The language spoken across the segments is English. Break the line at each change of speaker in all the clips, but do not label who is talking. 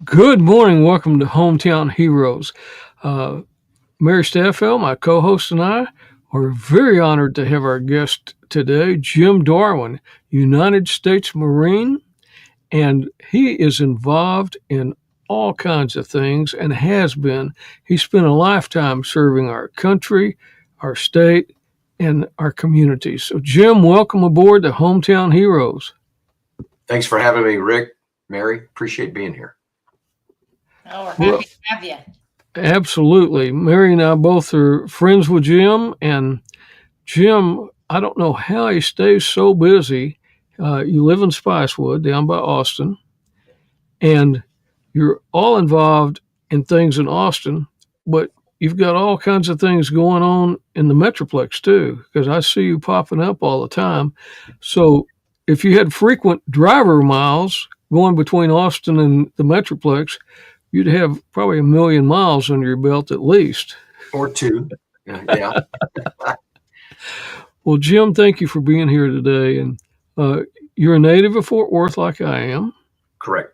Good morning. Welcome to Hometown Heroes. Uh, Mary Staffel, my co host, and I are very honored to have our guest today, Jim Darwin, United States Marine, and he is involved in all kinds of things and has been. He spent a lifetime serving our country, our state, and our community. So, Jim, welcome aboard the Hometown Heroes.
Thanks for having me, Rick. Mary, appreciate being here.
Oh, we're
Well,
happy to have you.
absolutely. Mary and I both are friends with Jim, and Jim, I don't know how he stays so busy. You live in Spicewood down by Austin, and you're all involved in things in Austin, but you've got all kinds of things going on in the Metroplex too, because I see you popping up all the time. So if you had frequent driver miles going between Austin and the Metroplex, you'd have probably 1 million miles under your belt at least.
Or two. Yeah.
Well, Jim, thank you for being here today. And uh, you're a native of Fort Worth, like I am,
Correct.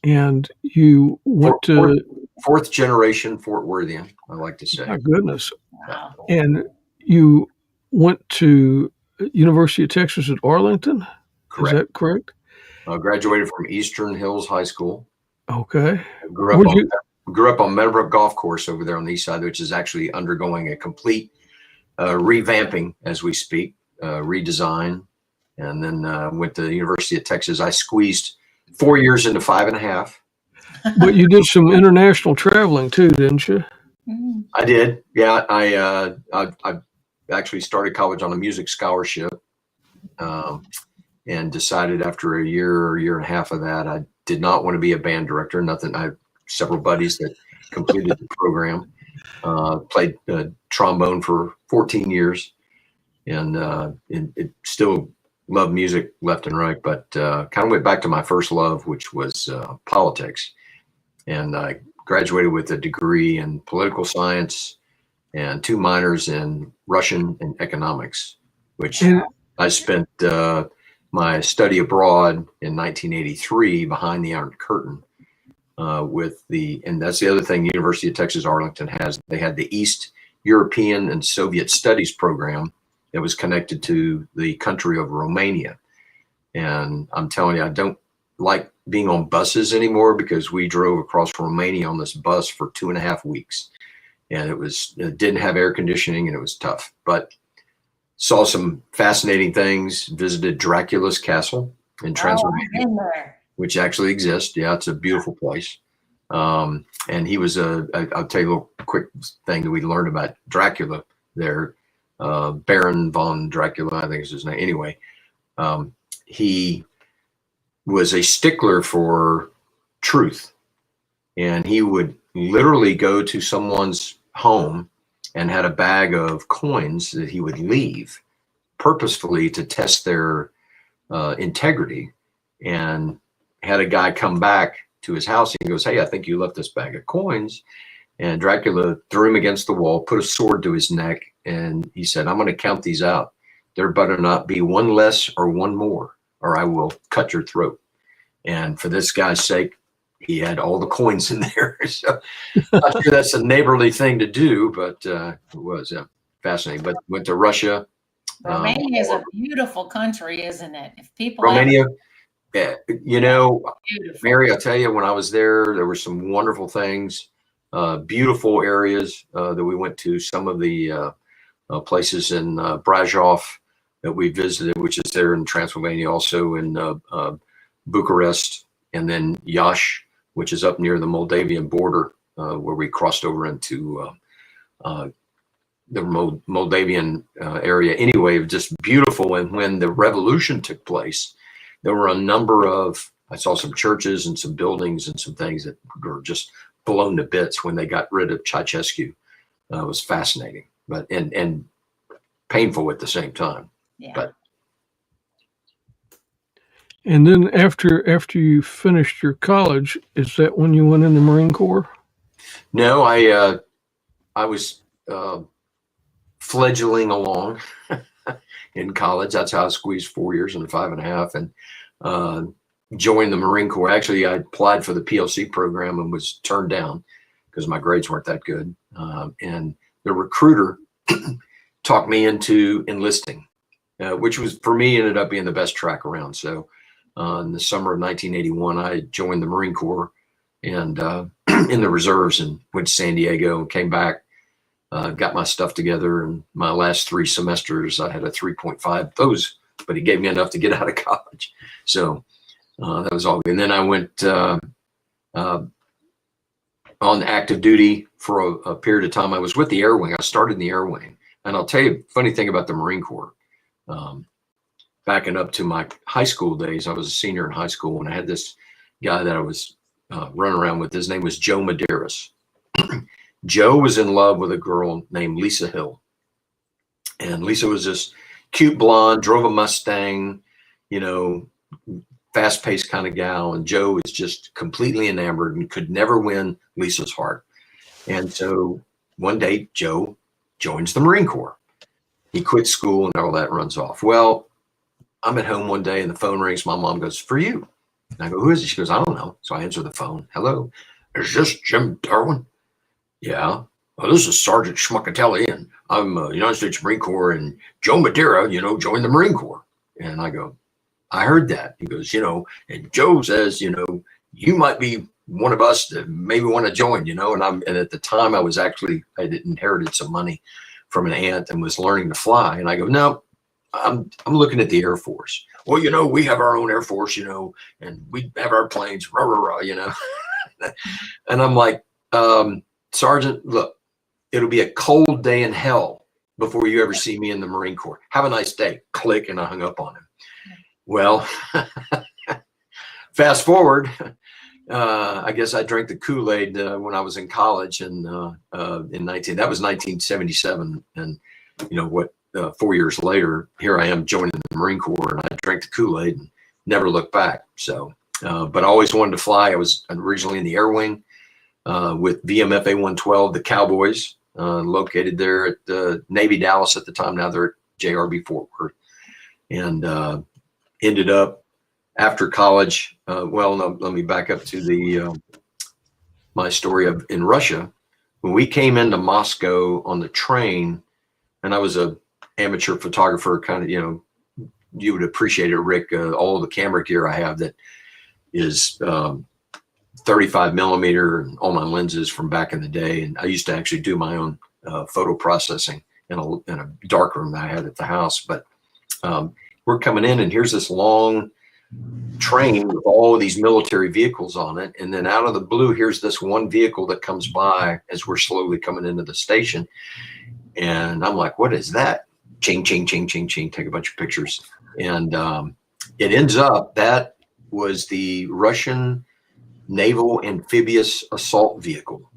and you went to,
Fourth generation Fort Worthian, I like to say.
my goodness,
Wow.
and you went to University of Texas at Arlington.
Correct.
Is that correct?
Graduated from Eastern Hills High School.
Okay.
Grew
Where'd
up,
you?
grew up on Meadowbrook Golf Course over there on the east side, which is actually undergoing a complete revamping as we speak, redesign. And then went to the University of Texas. I squeezed 4 years into 5.5.
But you did some international traveling too, didn't you?
Mm.
I did. Yeah, I actually started college on a music scholarship, and decided after a year or year and a half of that, I did not want to be a band director. Nothing. I have several buddies that completed the program. Played trombone for 14 years, and it still loved music left and right. But kind of went back to my first love, which was politics, and I graduated with a degree in political science and 2 minors in Russian and economics, which
And
I spent my study abroad in 1983 behind the Iron Curtain and that's the other thing University of Texas Arlington has. They had the East European and Soviet Studies program that was connected to the country of Romania. And I'm telling you, I don't like being on buses anymore because we drove across Romania on this bus for 2.5 weeks. And it didn't have air conditioning and it was tough, but saw some fascinating things, visited Dracula's castle in
Oh, I've
Transylvania,
been there.
which actually exists. Yeah, it's a beautiful place. And he was I'll tell you a little quick thing that we learned about Dracula there. Baron von Dracula, I think is his name. Anyway, he was a stickler for truth. And he would literally go to someone's home and had a bag of coins that he would leave purposefully to test their integrity, and had a guy come back to his house. He goes, "Hey, I think you left this bag of coins." And Dracula threw him against the wall, put a sword to his neck, and he said, "I'm going to count these out. There better not be one less or one more, or I will cut your throat." And for this guy's sake, he had all the coins in there. So I'm not sure that's a neighborly thing to do, but it was fascinating. But went to Russia.
Romania is a beautiful country, isn't it? If people
Romania, yeah,
beautiful.
Mary, I'll tell you, when I was there were some wonderful things, beautiful areas that we went to. Some of the places in Brasov that we visited, which is there in Transylvania, also in Bucharest, and then Yash, which is up near the Moldavian border, where we crossed over into the Moldavian area. Anyway, just beautiful. And when the revolution took place, there were a number of, I saw some churches and some buildings and some things that were just blown to bits when they got rid of Ceausescu. It was fascinating, but and painful at the same time.
Yeah.
But
And then after you finished your college, is that when you went in the Marine Corps?
no, I was fledgling along in college. That's how I squeezed 4 years into 5.5. And joined the Marine Corps. Actually, I applied for the PLC program and was turned down because my grades weren't that good. And the recruiter talked me into enlisting, which was, for me, ended up being the best track around. So in the summer of 1981, I joined the Marine Corps and in the reserves, and went to San Diego and came back, got my stuff together. And my last 3 semesters, I had a 3.5 those, but he gave me enough to get out of college. So that was all good. And then I went on active duty for a period of time. I was with the Air Wing. I started in the Air Wing. And I'll tell you a funny thing about the Marine Corps. Backing up to my high school days, I was a senior in high school, and I had this guy that I was running around with. His name was Joe Medeiros. Joe was in love with a girl named Lisa Hill. And Lisa was this cute blonde, drove a Mustang, you know, fast-paced kind of gal. And Joe is just completely enamored and could never win Lisa's heart. And so one day, Joe joins the Marine Corps. He quits school and all that, runs off. Well, I'm at home one day and the phone rings. My mom goes, "For you." And I go, "Who is it?" She goes, "I don't know." So I answer the phone. "Hello, is this Jim Darwin?" "Yeah." "Well, this is Sergeant Schmuckatelli, and I'm United States Marine Corps, and Joe Madeira, you know, joined the Marine Corps." And I go, "I heard that." He goes, "You know, and Joe says, you know, you might be one of us that maybe want to join, you know." And at the time I had inherited some money from an aunt and was learning to fly. And I go, "No, I'm looking at the Air Force." "Well, you know, we have our own Air Force, you know, and we have our planes, rah, rah, rah, you know." And I'm like, "Sergeant, look, it'll be a cold day in hell before you ever see me in the Marine Corps. Have a nice day." Click, and I hung up on him. Well, fast forward, I guess I drank the Kool-Aid when I was in college, and that was 1977, and you know what? 4 years later, here I am joining the Marine Corps, and I drank the Kool-Aid and never looked back. So, but I always wanted to fly. I was originally in the Air Wing with VMFA 112, the Cowboys, located there at Navy Dallas at the time. Now they're at JRB Fort Worth, and ended up after college. Well, no, let me back up to my story of in Russia. When we came into Moscow on the train, and I was a amateur photographer, kind of, you know, you would appreciate it, Rick, all the camera gear I have that is 35 millimeter, and all my lenses from back in the day. And I used to actually do my own photo processing in a dark room that I had at the house. But we're coming in, and here's this long train with all of these military vehicles on it. And then out of the blue, here's this one vehicle that comes by as we're slowly coming into the station. And I'm like, "What is that?" Ching, ching, ching, ching, ching, take a bunch of pictures. And it ends up that was the Russian naval amphibious assault vehicle.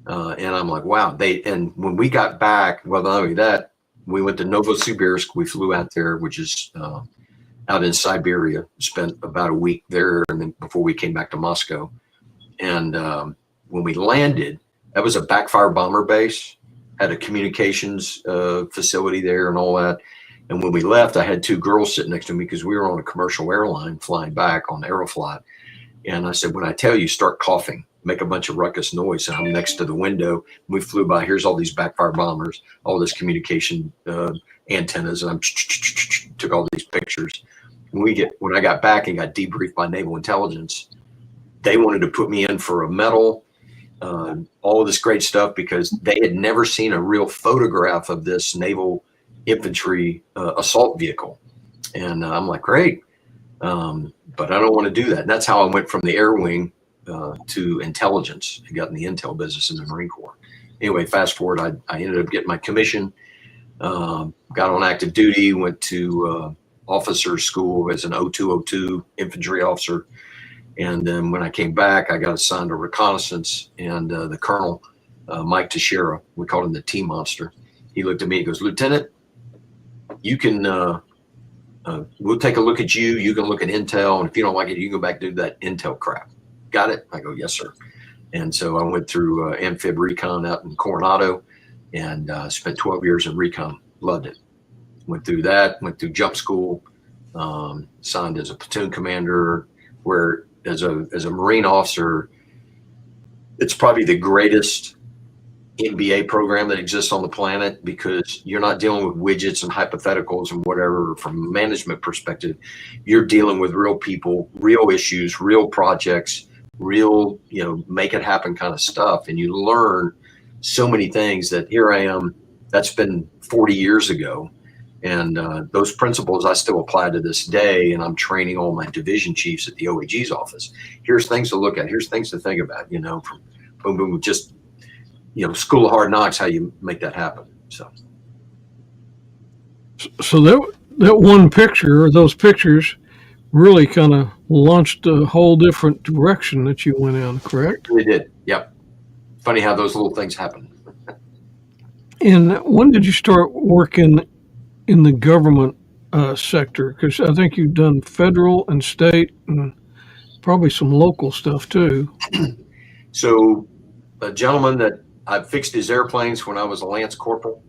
And I'm like, wow. And when we got back, well, not only that, we went to Novosibirsk. We flew out there, which is out in Siberia, spent about a week there, and then before we came back to Moscow. And when we landed, that was a backfire bomber base, had a communications facility there and all that. And when we left, I had 2 girls sitting next to me because we were on a commercial airline flying back on Aeroflot. And I said, "When I tell you, start coughing, make a bunch of ruckus noise." And I'm next to the window. We flew by. Here's all these backfire bombers, all this communication antennas, and I took all these pictures. When I got back and got debriefed by Naval Intelligence, they wanted to put me in for a medal, all of this great stuff, because they had never seen a real photograph of this naval infantry assault vehicle. And I'm like, great, but I don't want to do that. And that's how I went from the Air Wing to intelligence. I got in the intel business in the Marine Corps. Anyway, fast forward, I ended up getting my commission, got on active duty, went to officer school as an 0202 infantry officer. And then when I came back, I got assigned to reconnaissance, and the colonel, Mike Teixeira, we called him the T-Monster. He looked at me, he goes, "Lieutenant, you can, we'll take a look at you. You can look at intel, and if you don't like it, you can go back and do that intel crap. Got it?" I go, "Yes, sir." And so I went through amphib recon out in Coronado, and spent 12 years in recon. Loved it. Went through that, went through jump school, signed as a platoon commander, where as a Marine officer, it's probably the greatest MBA program that exists on the planet, because you're not dealing with widgets and hypotheticals and whatever. From a management perspective, you're dealing with real people, real issues, real projects, real, make it happen kind of stuff. And you learn so many things that here I am, that's been 40 years ago. And those principles I still apply to this day. And I'm training all my division chiefs at the OAG's office. Here's things to look at. Here's things to think about, from boom, boom, just, school of hard knocks, how you make that happen. So
that one picture, or those pictures, really kind of launched a whole different direction that you went in, correct?
They did. Yep. Funny how those little things happen.
And when did you start working in the government sector? Because I think you've done federal and state and probably some local stuff too.
So a gentleman that I fixed his airplanes when I was a Lance Corporal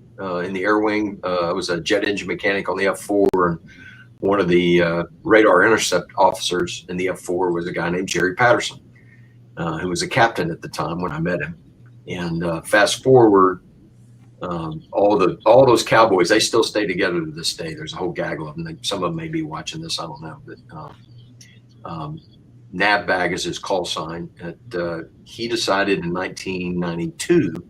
in the Air Wing. I was a jet engine mechanic on the F-4, and one of the radar intercept officers in the F-4 was a guy named Jerry Patterson, who was a captain at the time when I met him. And fast forward, all those cowboys, they still stay together to this day. There's a whole gaggle of them. Some of them may be watching this, I don't know. But Nabbag is his call sign. He decided in 1992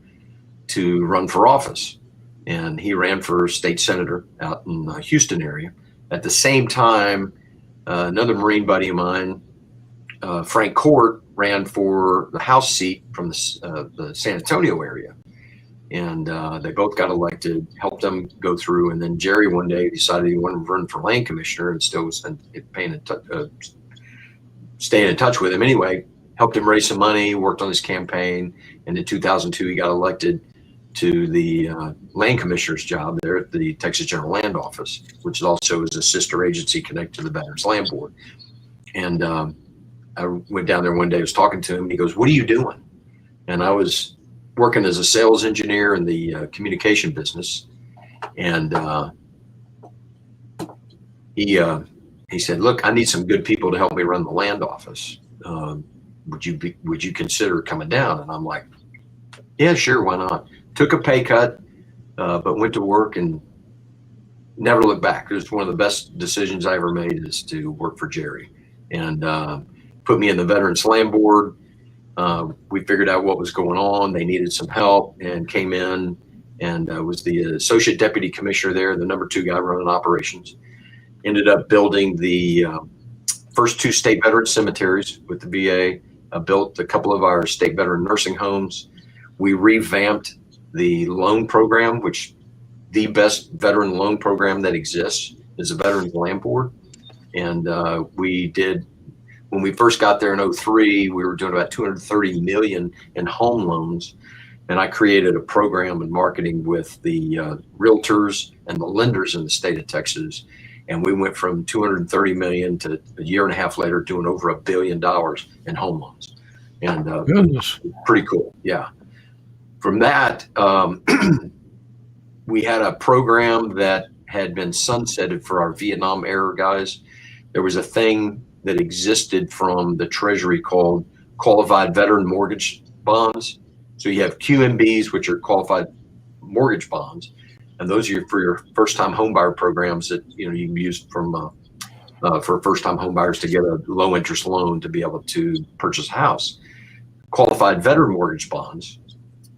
to run for office, and he ran for state senator out in the Houston area. At the same time, another Marine buddy of mine, Frank Court, ran for the House seat from the San Antonio area. And they both got elected, helped them go through. And then Jerry one day decided he wanted to run for land commissioner, and still was staying in touch with him anyway, helped him raise some money, worked on his campaign. And in 2002, he got elected to the land commissioner's job there at the Texas General Land Office, which also is a sister agency connected to the Veterans Land Board. And I went down there one day, I was talking to him. He goes, "What are you doing?" And I was working as a sales engineer in the communication business. And he said, "Look, I need some good people to help me run the land office. Would you consider coming down?" And I'm like, "Yeah, sure, why not?" Took a pay cut, but went to work and never looked back. It was one of the best decisions I ever made, is to work for Jerry, and put me in the Veterans Land Board. We figured out what was going on. They needed some help, and came in and was the associate deputy commissioner there, the number 2 guy running operations. Ended up building the first 2 state veteran cemeteries with the VA. Built a couple of our state veteran nursing homes. We revamped the loan program, which the best veteran loan program that exists is the Veterans Land Board. And when we first got there in 2003, we were doing about $230 million in home loans. And I created a program in marketing with the realtors and the lenders in the state of Texas. And we went from $230 million to a year and a half later doing over $1 billion in home loans. And
Goodness.
Pretty cool. Yeah. From that, we had a program that had been sunsetted for our Vietnam era guys. There was a thing that existed from the Treasury called qualified veteran mortgage bonds. So you have QMBs, which are qualified mortgage bonds. And those are for your first-time homebuyer programs that you can use for first-time homebuyers to get a low-interest loan to be able to purchase a house. Qualified veteran mortgage bonds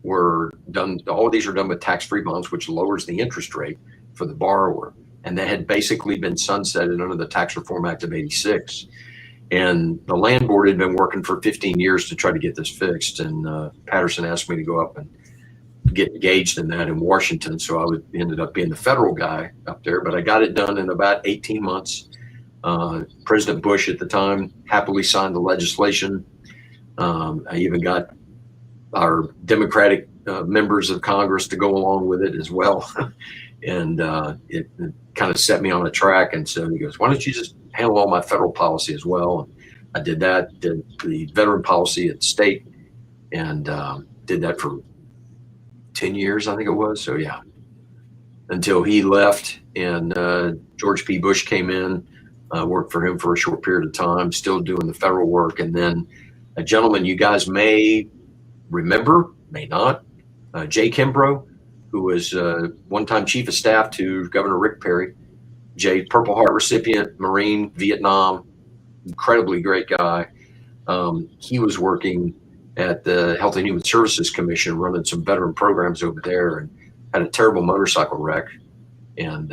were done. All of these are done with tax-free bonds, which lowers the interest rate for the borrower. And that had basically been sunsetted under the Tax Reform Act of '86. And the land board had been working for 15 years to try to get this fixed. And Patterson asked me to go up and get engaged in that in Washington. So I ended up being the federal guy up there, but I got it done in about 18 months. President Bush at the time happily signed the legislation. I even got our Democratic members of Congress to go along with it as well. And it kind of set me on a track. And so he goes, "Why don't you just handle all my federal policy as well?" And I did that, did the veteran policy at the state, and did that for 10 years, I think it was. So yeah, until he left and George P. Bush came in. Worked for him for a short period of time, still doing the federal work. And then a gentleman you guys may remember, may not, Jay Kimbrough, who was one-time chief of staff to Governor Rick Perry. Jay, Purple Heart recipient, Marine, Vietnam, incredibly great guy. He was working at the Health and Human Services Commission, running some veteran programs over there, and had a terrible motorcycle wreck. And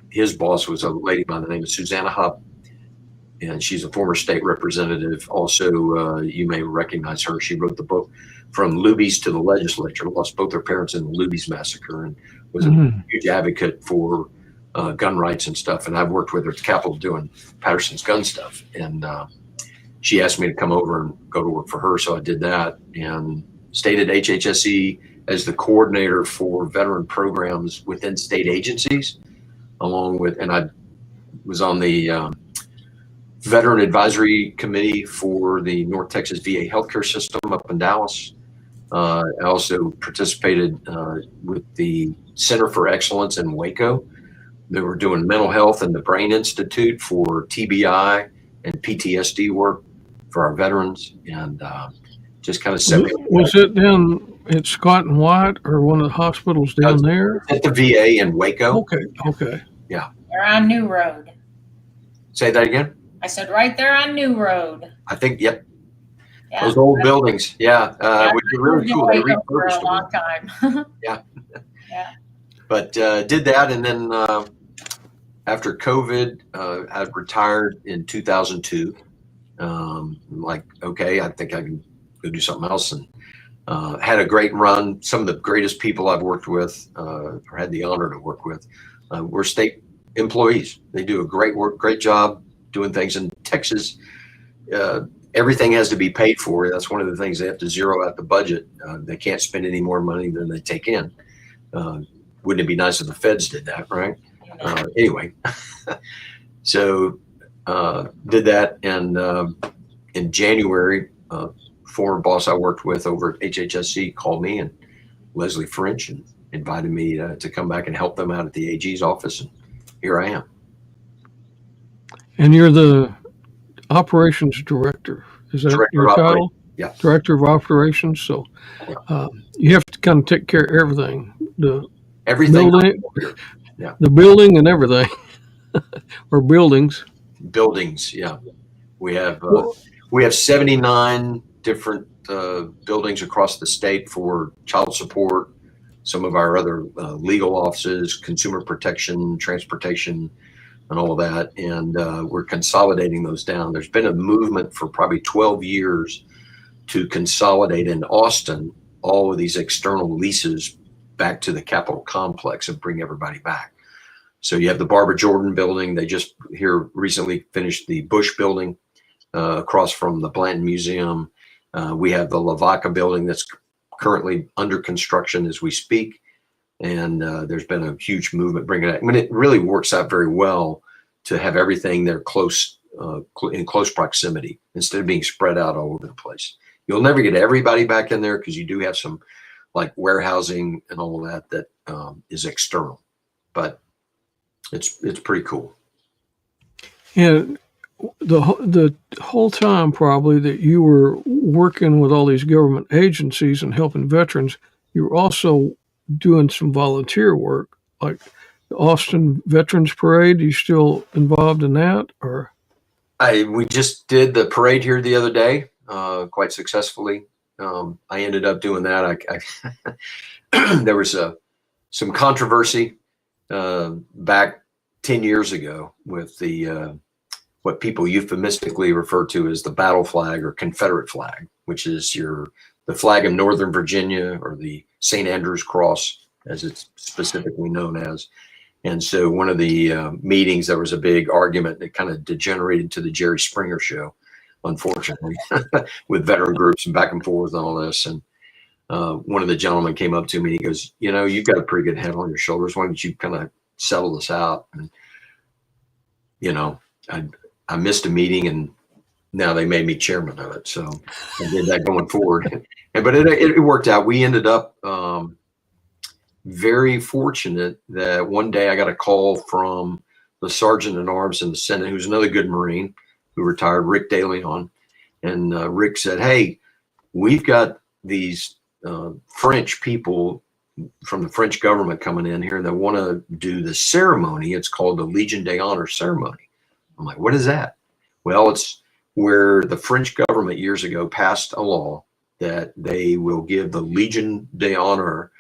his boss was a lady by the name of Susanna Hupp, and she's a former state representative. Also, you may recognize her. She wrote the book From Lubies to the Legislature, lost both her parents in the Lubies massacre, and was a huge advocate for gun rights and stuff. And I've worked with her at the Capitol doing Patterson's gun stuff. And she asked me to come over and go to work for her. So I did that and stayed at HHSE as the coordinator for veteran programs within state agencies, along with, and I was on the Veteran Advisory Committee for the North Texas VA healthcare system up in Dallas. I also participated with the Center for Excellence in Waco. They were doing mental health and the Brain Institute for TBI and PTSD work for our veterans, and just kind of set me.
Was it down at Scott and White or one of the hospitals down there?
At the VA in Waco.
Okay.
Yeah.
They're on New Road.
Say that again?
I said right there on New Road.
I think, yep.
Yeah.
Those old buildings. Yeah. Which are really cool. They
For a
repurposed
long
them.
time.
Yeah.
Yeah.
But did that, and then after COVID, I retired in 2002. Like, okay, I think I can go do something else, and had a great run. Some of the greatest people I've worked with, or had the honor to work with, were state employees. They do a great job doing things in Texas. Everything has to be paid for. That's one of the things they have to zero out the budget. They can't spend any more money than they take in. Wouldn't it be nice if the feds did that, right? Anyway, so did that, and in January, former boss I worked with over at HHSC called me, and Leslie French, and invited me to come back and help them out at the AG's office, and here I am.
And you're the operations director. Is that
Director
your
of
title?
Yeah.
Director of operations. So you have to kind of take care of everything.
Everything.
Building,
Yeah.
The building and everything, or buildings.
Buildings, yeah. We have 79 different buildings across the state for child support. Some of our other legal offices, consumer protection, transportation, and all of that. And we're consolidating those down. There's been a movement for probably 12 years to consolidate in Austin all of these external leases back to the Capitol complex and bring everybody back. So you have the Barbara Jordan building. They just here recently finished the Bush building across from the Blanton Museum. We have the Lavaca building that's currently under construction as we speak. And there's been a huge movement bringing it. I mean, it really works out very well to have everything there close, in close proximity, instead of being spread out all over the place. You'll never get everybody back in there because you do have some like warehousing and all of that is external, but it's pretty cool.
And the whole time probably that you were working with all these government agencies and helping veterans, you were also doing some volunteer work, like the Austin Veterans Parade. Are you still involved in that, or? We just did the parade here the other day, quite successfully. I ended up doing that. There was some controversy back 10 years ago with the what people euphemistically refer to as the battle flag or Confederate flag, which is the flag of Northern Virginia, or the St. Andrew's Cross, as it's specifically known as. And so one of the meetings, there was a big argument that kind of degenerated to the Jerry Springer show, unfortunately, with veteran groups and back and forth and all this. And one of the gentlemen came up to me and he goes, you know, you've got a pretty good head on your shoulders. Why don't you kind of settle this out? And, you know, I missed a meeting and now they made me chairman of it. So I did that going forward. But it worked out. We ended up very fortunate that one day I got a call from the
the sergeant at arms in the Senate, who's another good Marine who retired, Rick De Leon. And Rick said, hey, we've got these French people from the French government coming in here, and they want to do the ceremony. It's called the Legion d'Honneur ceremony. I'm like, what is that? Well, it's where the French government years ago passed a law that they will give the Legion d'Honneur,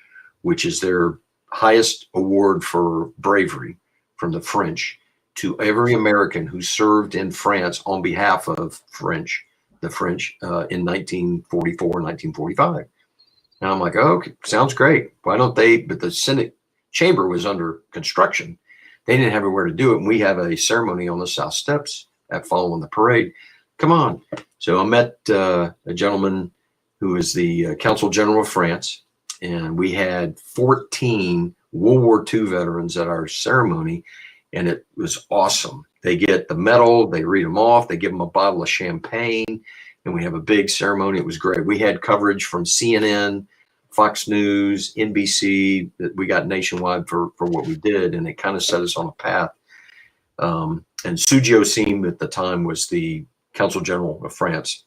which is their highest award for bravery from the French, to every American who served in France on behalf of the French in 1944, 1945. And I'm like, oh, okay, sounds great. Why don't they? But the Senate chamber was under construction. They didn't have anywhere to do it. And we have a ceremony on the South Steps at following the parade. Come on. So I met a gentleman who is the Consul General of France. And we had 14 World War II veterans at our ceremony. And it was awesome. They get the medal, they read them off, they give them a bottle of champagne, and we have a big ceremony. It was great. We had coverage from CNN, Fox News, NBC, that we got nationwide for what we did, and it kind of set us on a path. And Sujio Sim at the time was the Consul General of France,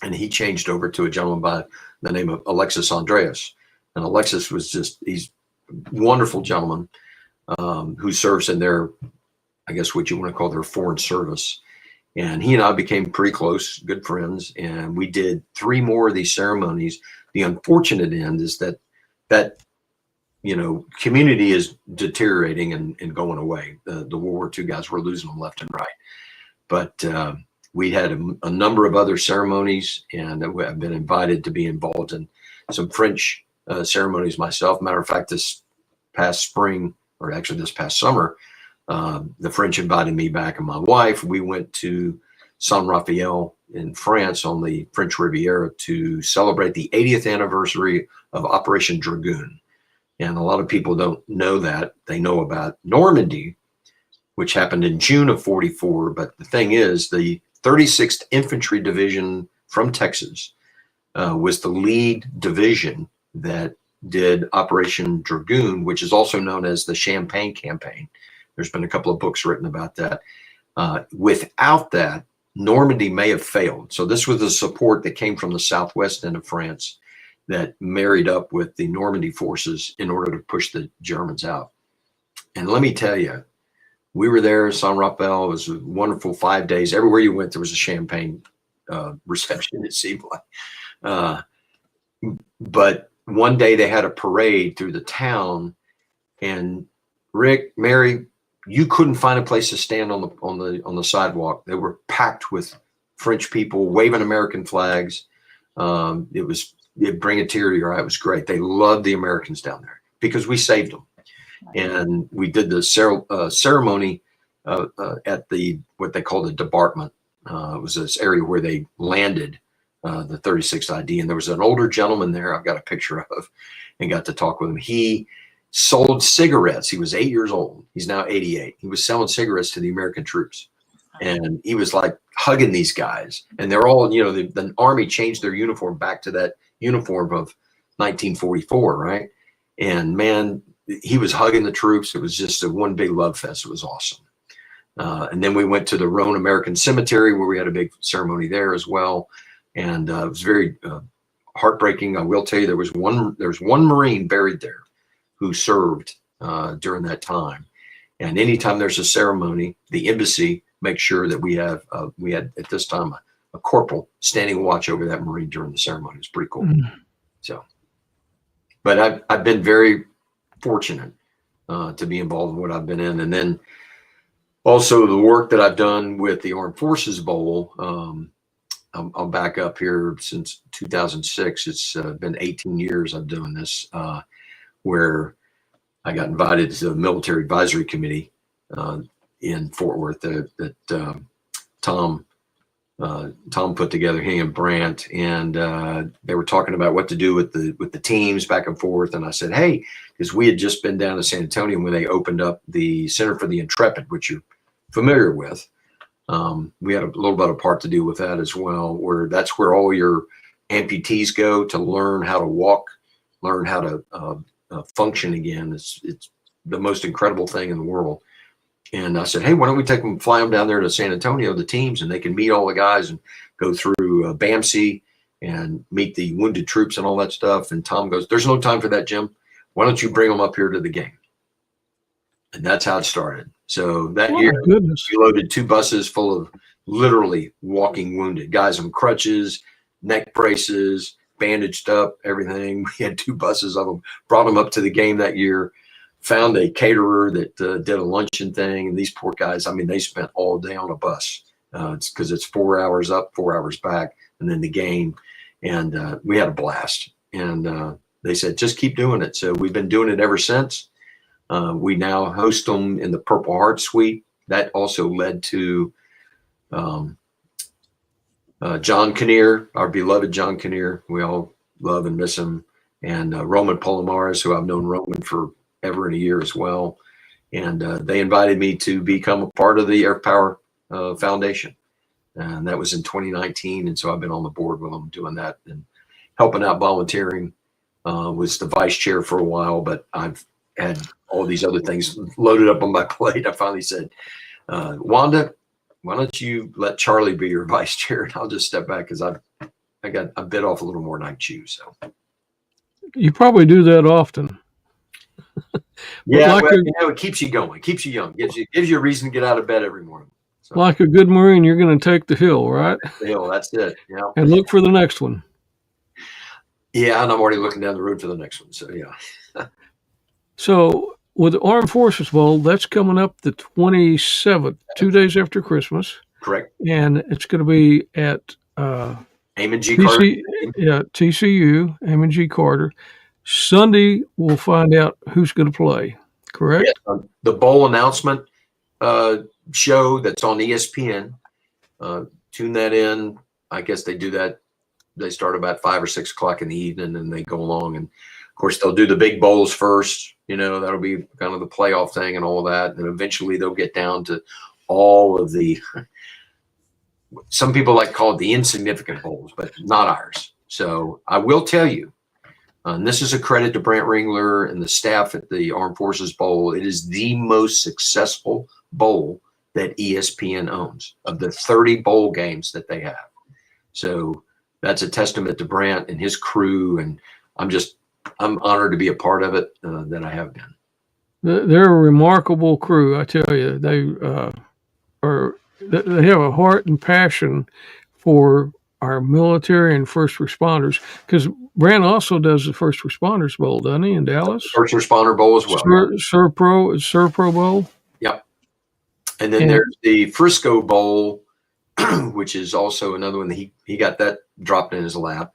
and he changed over to a gentleman by the name of Alexis Andreas. And Alexis was he's a wonderful gentleman who serves in their, I guess what you want to call their foreign service. And he and I became pretty close, good friends. And we did 3 more of these ceremonies. The unfortunate end is that community is deteriorating and going away. The World War II guys were losing them left and right. But we had a number of other ceremonies, and I've been invited to be involved in some French ceremonies myself. Matter of fact, this past spring, or actually this past summer, the French invited me back and my wife. We went to Saint Raphael in France on the French Riviera to celebrate the 80th anniversary of Operation Dragoon. And a lot of people don't know that. They know about Normandy, which happened in June of 44. But the thing is, the 36th Infantry Division from Texas was the lead division that did Operation Dragoon, which is also known as the Champagne Campaign. There's been a couple of books written about that. Without that, Normandy may have failed. So this was the support that came from the southwest end of France that married up with the Normandy forces in order to push the Germans out. And let me tell you, we were there, Saint Raphael. It was a wonderful 5 days. Everywhere you went, there was a champagne reception, it seemed like. But one day they had a parade through the town, and Rick, Mary, you couldn't find a place to stand on the sidewalk. They were packed with French people waving American flags. It'd bring a tear to your eye. It was great. They loved the Americans down there because we saved them. And we did the ceremony at what they call the debarkment. It was this area where they landed the 36th ID. And there was an older gentleman there I've got a picture of, and got to talk with him. He sold cigarettes. He was 8 years old. He's now 88. He was selling cigarettes to the American troops. And he was like hugging these guys. And they're all, the Army changed their uniform back to that uniform of 1944, right? And man, he was hugging the troops. It was just one big love fest. It was awesome. And then we went to the Rhone American Cemetery, where we had a big ceremony there as well. And it was very heartbreaking. I will tell you, there was one Marine buried there who served during that time. And anytime there's a ceremony, the embassy makes sure that we had at this time a corporal standing watch over that Marine during the ceremony. It's pretty cool. Mm. So, but I've been very fortunate to be involved in what I've been in. And then also the work that I've done with the Armed Forces Bowl, I'll back up here. Since 2006, it's been 18 years I've done this, where I got invited to the Military Advisory Committee in Fort Worth that Tom put together, he and Brandt, and they were talking about what to do with the teams back and forth. And I said, hey, because we had just been down to San Antonio when they opened up the Center for the Intrepid, which you're familiar with. We had a little bit of part to do with that as well, where that's where all your amputees go to learn how to walk, learn how to function again. It's the most incredible thing in the world. And I said, hey, why don't we fly them down there to San Antonio, the teams, and they can meet all the guys and go through BAMC and meet the wounded troops and all that stuff. And Tom goes, there's no time for that, Jim. Why don't you bring them up here to the game? And that's how it started. So that year, we loaded 2 buses full of literally walking wounded guys on crutches, neck braces, bandaged up, everything. We had 2 buses of them, brought them up to the game that year, found a caterer that did a luncheon thing. And these poor guys, I mean, they spent all day on a bus. It's because it's 4 hours up, 4 hours back, and then the game. And we had a blast. And they said, just keep doing it. So we've been doing it ever since. We now host them in the Purple Heart Suite. That also led to John Kinnear, our beloved John Kinnear. We all love and miss him. And Roman Palomares, who I've known Roman for ever and a year as well. And they invited me to become a part of the Air Power Foundation. And that was in 2019. And so I've been on the board with them doing that and helping out volunteering. Was the vice chair for a while, but I've had all these other things loaded up on my plate. I finally said, Wanda, why don't you let Charlie be your vice chair? And I'll just step back because I bit off a little more than I chew. So
you probably do that often.
Yeah, like it keeps you going, keeps you young, gives you a reason to get out of bed every morning. So,
like a good Marine, you're going to take the hill, right?
The hill, that's it. Yeah.
And look for the next one.
Yeah, and I'm already looking down the road for the next one. So yeah.
So with the Armed Forces Bowl, that's coming up the 27th, 2 days after Christmas.
Correct.
And it's going to be at
Amon G. Carter.
TCU, Amon G. Carter. Sunday, we'll find out who's going to play, correct?
Yeah, the bowl announcement show that's on ESPN. Tune that in. I guess they do that. They start about 5 or 6 o'clock in the evening, and they go along. And of course, they'll do the big bowls first. You know, that'll be kind of the playoff thing and all of that. And eventually, they'll get down to all of the. Some people like to call it the insignificant bowls, but not ours. So I will tell you. And this is a credit to Brant Ringler and the staff at the Armed Forces Bowl. It is the most successful bowl that ESPN owns of the 30 bowl games that they have. So that's a testament to Brant and his crew. And I'm honored to be a part of it that I have been.
They're a remarkable crew, I tell you. They have a heart and passion for our military and first responders, because Brant also does the First Responders Bowl, doesn't he, in Dallas?
First Responder Bowl as well.
Serpro Bowl.
Yep. And then there's the Frisco Bowl, which is also another one that he got that dropped in his lap.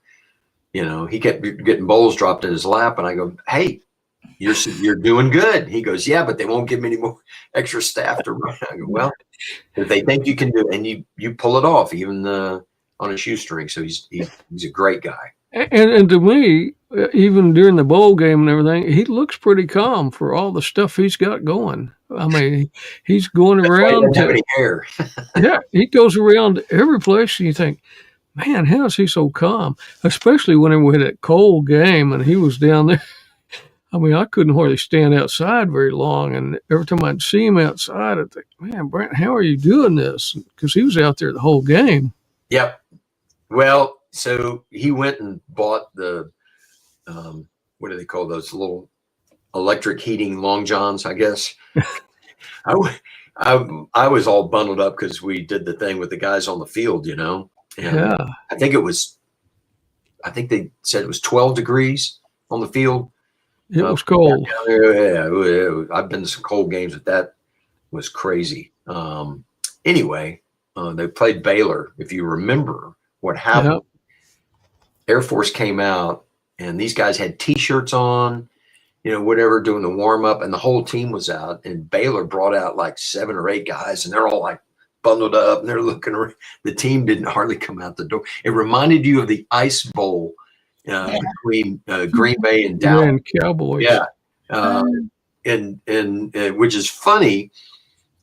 You know, he kept getting bowls dropped in his lap, and I go, hey, you're doing good. He goes, yeah, but they won't give me any more extra staff to run. I go, well, if they think you can do it, and you pull it off, even on a shoestring. So he's a great guy.
And to me, even during the bowl game and everything, he looks pretty calm for all the stuff he's got going. I mean, he's going around.
He doesn't have any hair.
Yeah, he goes around every place, and you think, man, how is he so calm? Especially when we had that cold game and he was down there. I mean, I couldn't hardly stand outside very long. And every time I'd see him outside, I'd think, man, Brant, how are you doing this? Because he was out there the whole game.
Yep. Well, so he went and bought the, what do they call those little electric heating long johns, I guess. I was all bundled up because we did the thing with the guys on the field, you know. And
yeah.
I think they said it was 12 degrees on the field.
It was cold.
Yeah, I've been to some cold games, but that was crazy. Anyway, they played Baylor. If you remember what happened, yep. Air Force came out, and these guys had T-shirts on, you know, whatever, doing the warm-up, and the whole team was out. And Baylor brought out like 7 or 8 guys, and they're all like bundled up, and they're looking around. The team didn't hardly come out the door. It reminded you of the Ice Bowl between Green Bay and Dallas.
And Cowboys.
Yeah. And which is funny,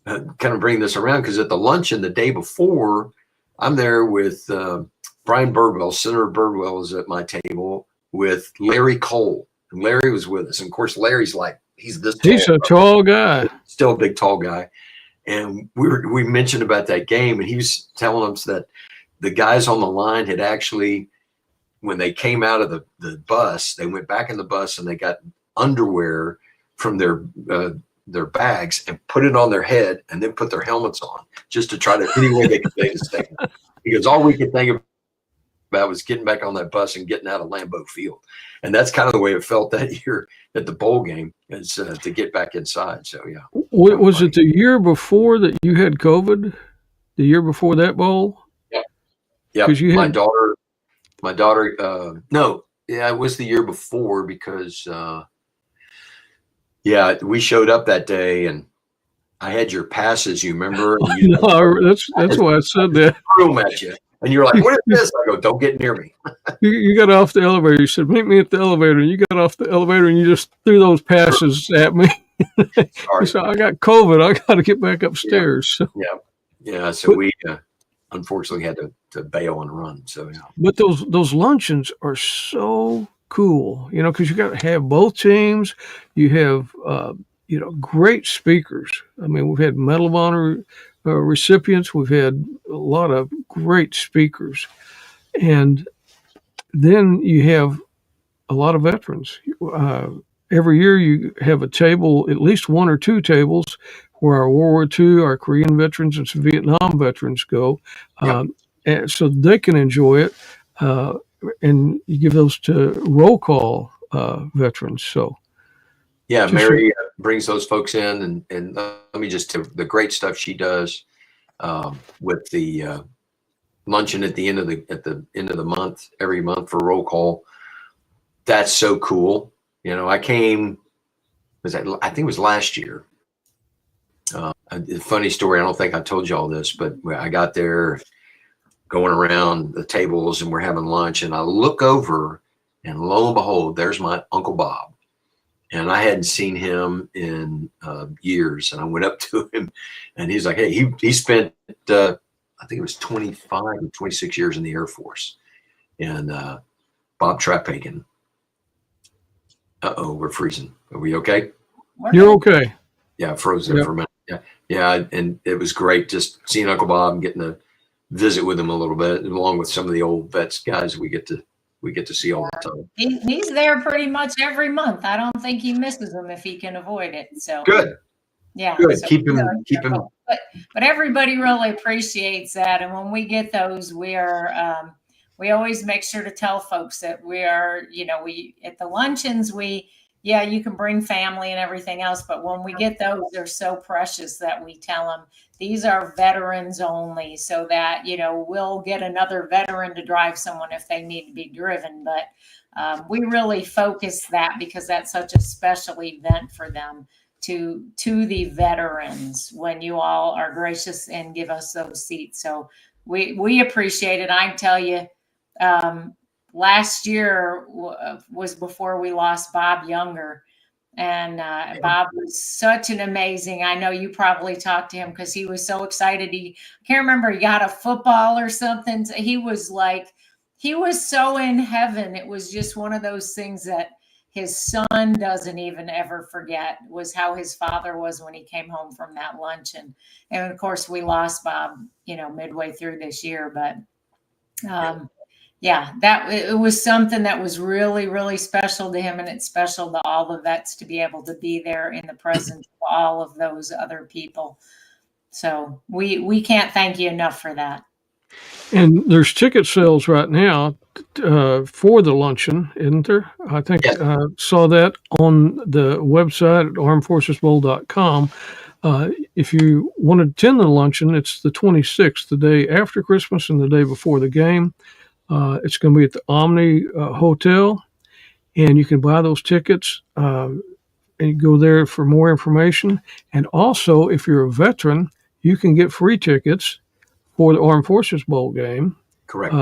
kind of bring this around, because at the luncheon the day before, I'm there with Brian Birdwell. Senator Birdwell is at my table with Larry Cole. And Larry was with us. And of course, Larry's like, he's a tall
guy.
Still a big, tall guy. And we mentioned about that game, and he was telling us that the guys on the line had actually, when they came out of the bus, they went back in the bus and they got underwear from their bags and put it on their head and then put their helmets on just to try to any way they could make a statement. Because all we could think about was getting back on that bus and getting out of Lambeau Field. And that's kind of the way it felt that year at the bowl game, is to get back inside. So, yeah.
Was it the year before that you had COVID? The year before that bowl?
Yeah. Yeah. My daughter, no, yeah, it was the year before because, we showed up that day and I had your passes, you remember?
That's why I said that.
Room at you. And you're like, what is this? I go, don't get near me.
You got off the elevator. You said, meet me at the elevator. And you got off the elevator and you just threw those passes at me.
Sorry.
So I got COVID. I got to get back upstairs.
Yeah. So we unfortunately had to bail and run. So, yeah.
But those luncheons are so cool, because you got to have both teams. You have, great speakers. I mean, we've had Medal of Honor recipients. We've had a lot of great speakers. And then you have a lot of veterans. Every year you have a table, at least one or two tables, where our World War II, our Korean veterans, and some Vietnam veterans go, and so they can enjoy it. And you give those to roll call veterans. So,
yeah, Mary brings those folks in, and let me just tell the great stuff she does with the luncheon at the end of the month, every month for roll call. That's so cool. I came, I think it was last year. A funny story. I don't think I told you all this, but I got there going around the tables and we're having lunch, and I look over and lo and behold, there's my Uncle Bob. And I hadn't seen him in years. And I went up to him and he's like, hey, he spent, I think it was 25 or 26 years in the Air Force. And Bob Trapagan. Uh-oh, we're freezing. Are we okay?
You're okay.
Yeah, froze there for a minute. Yeah. And it was great just seeing Uncle Bob and getting to visit with him a little bit, along with some of the old vets guys we get to see all the time.
He's there pretty much every month. I don't think he misses them if he can avoid it. So
good.
Yeah.
Good.
So
keep him.
But everybody really appreciates that. And when we get those, we always make sure to tell folks that we are, we at the luncheons, you can bring family and everything else. But when we get those, they're so precious that we tell them these are veterans only, so that, we'll get another veteran to drive someone if they need to be driven. But we really focus that because that's such a special event for them to the veterans when you all are gracious and give us those seats. So we appreciate it. I can tell you, last year was before we lost Bob Younger. And Bob was such an amazing, I know you probably talked to him because he was so excited. I can't remember, he got a football or something. He was so in heaven. It was just one of those things that his son doesn't even ever forget, was how his father was when he came home from that luncheon. And of course we lost Bob, midway through this year, but that it was something that was really, really special to him. And it's special to all the vets to be able to be there in the presence of all of those other people. So we can't thank you enough for that.
And there's ticket sales right now for the luncheon, isn't there? I think I saw that on the website at armedforcesbowl.com. If you want to attend the luncheon, it's the 26th, the day after Christmas and the day before the game. It's going to be at the Omni Hotel, and you can buy those tickets and go there for more information. And also, if you're a veteran, you can get free tickets for the Armed Forces Bowl game.
Correct.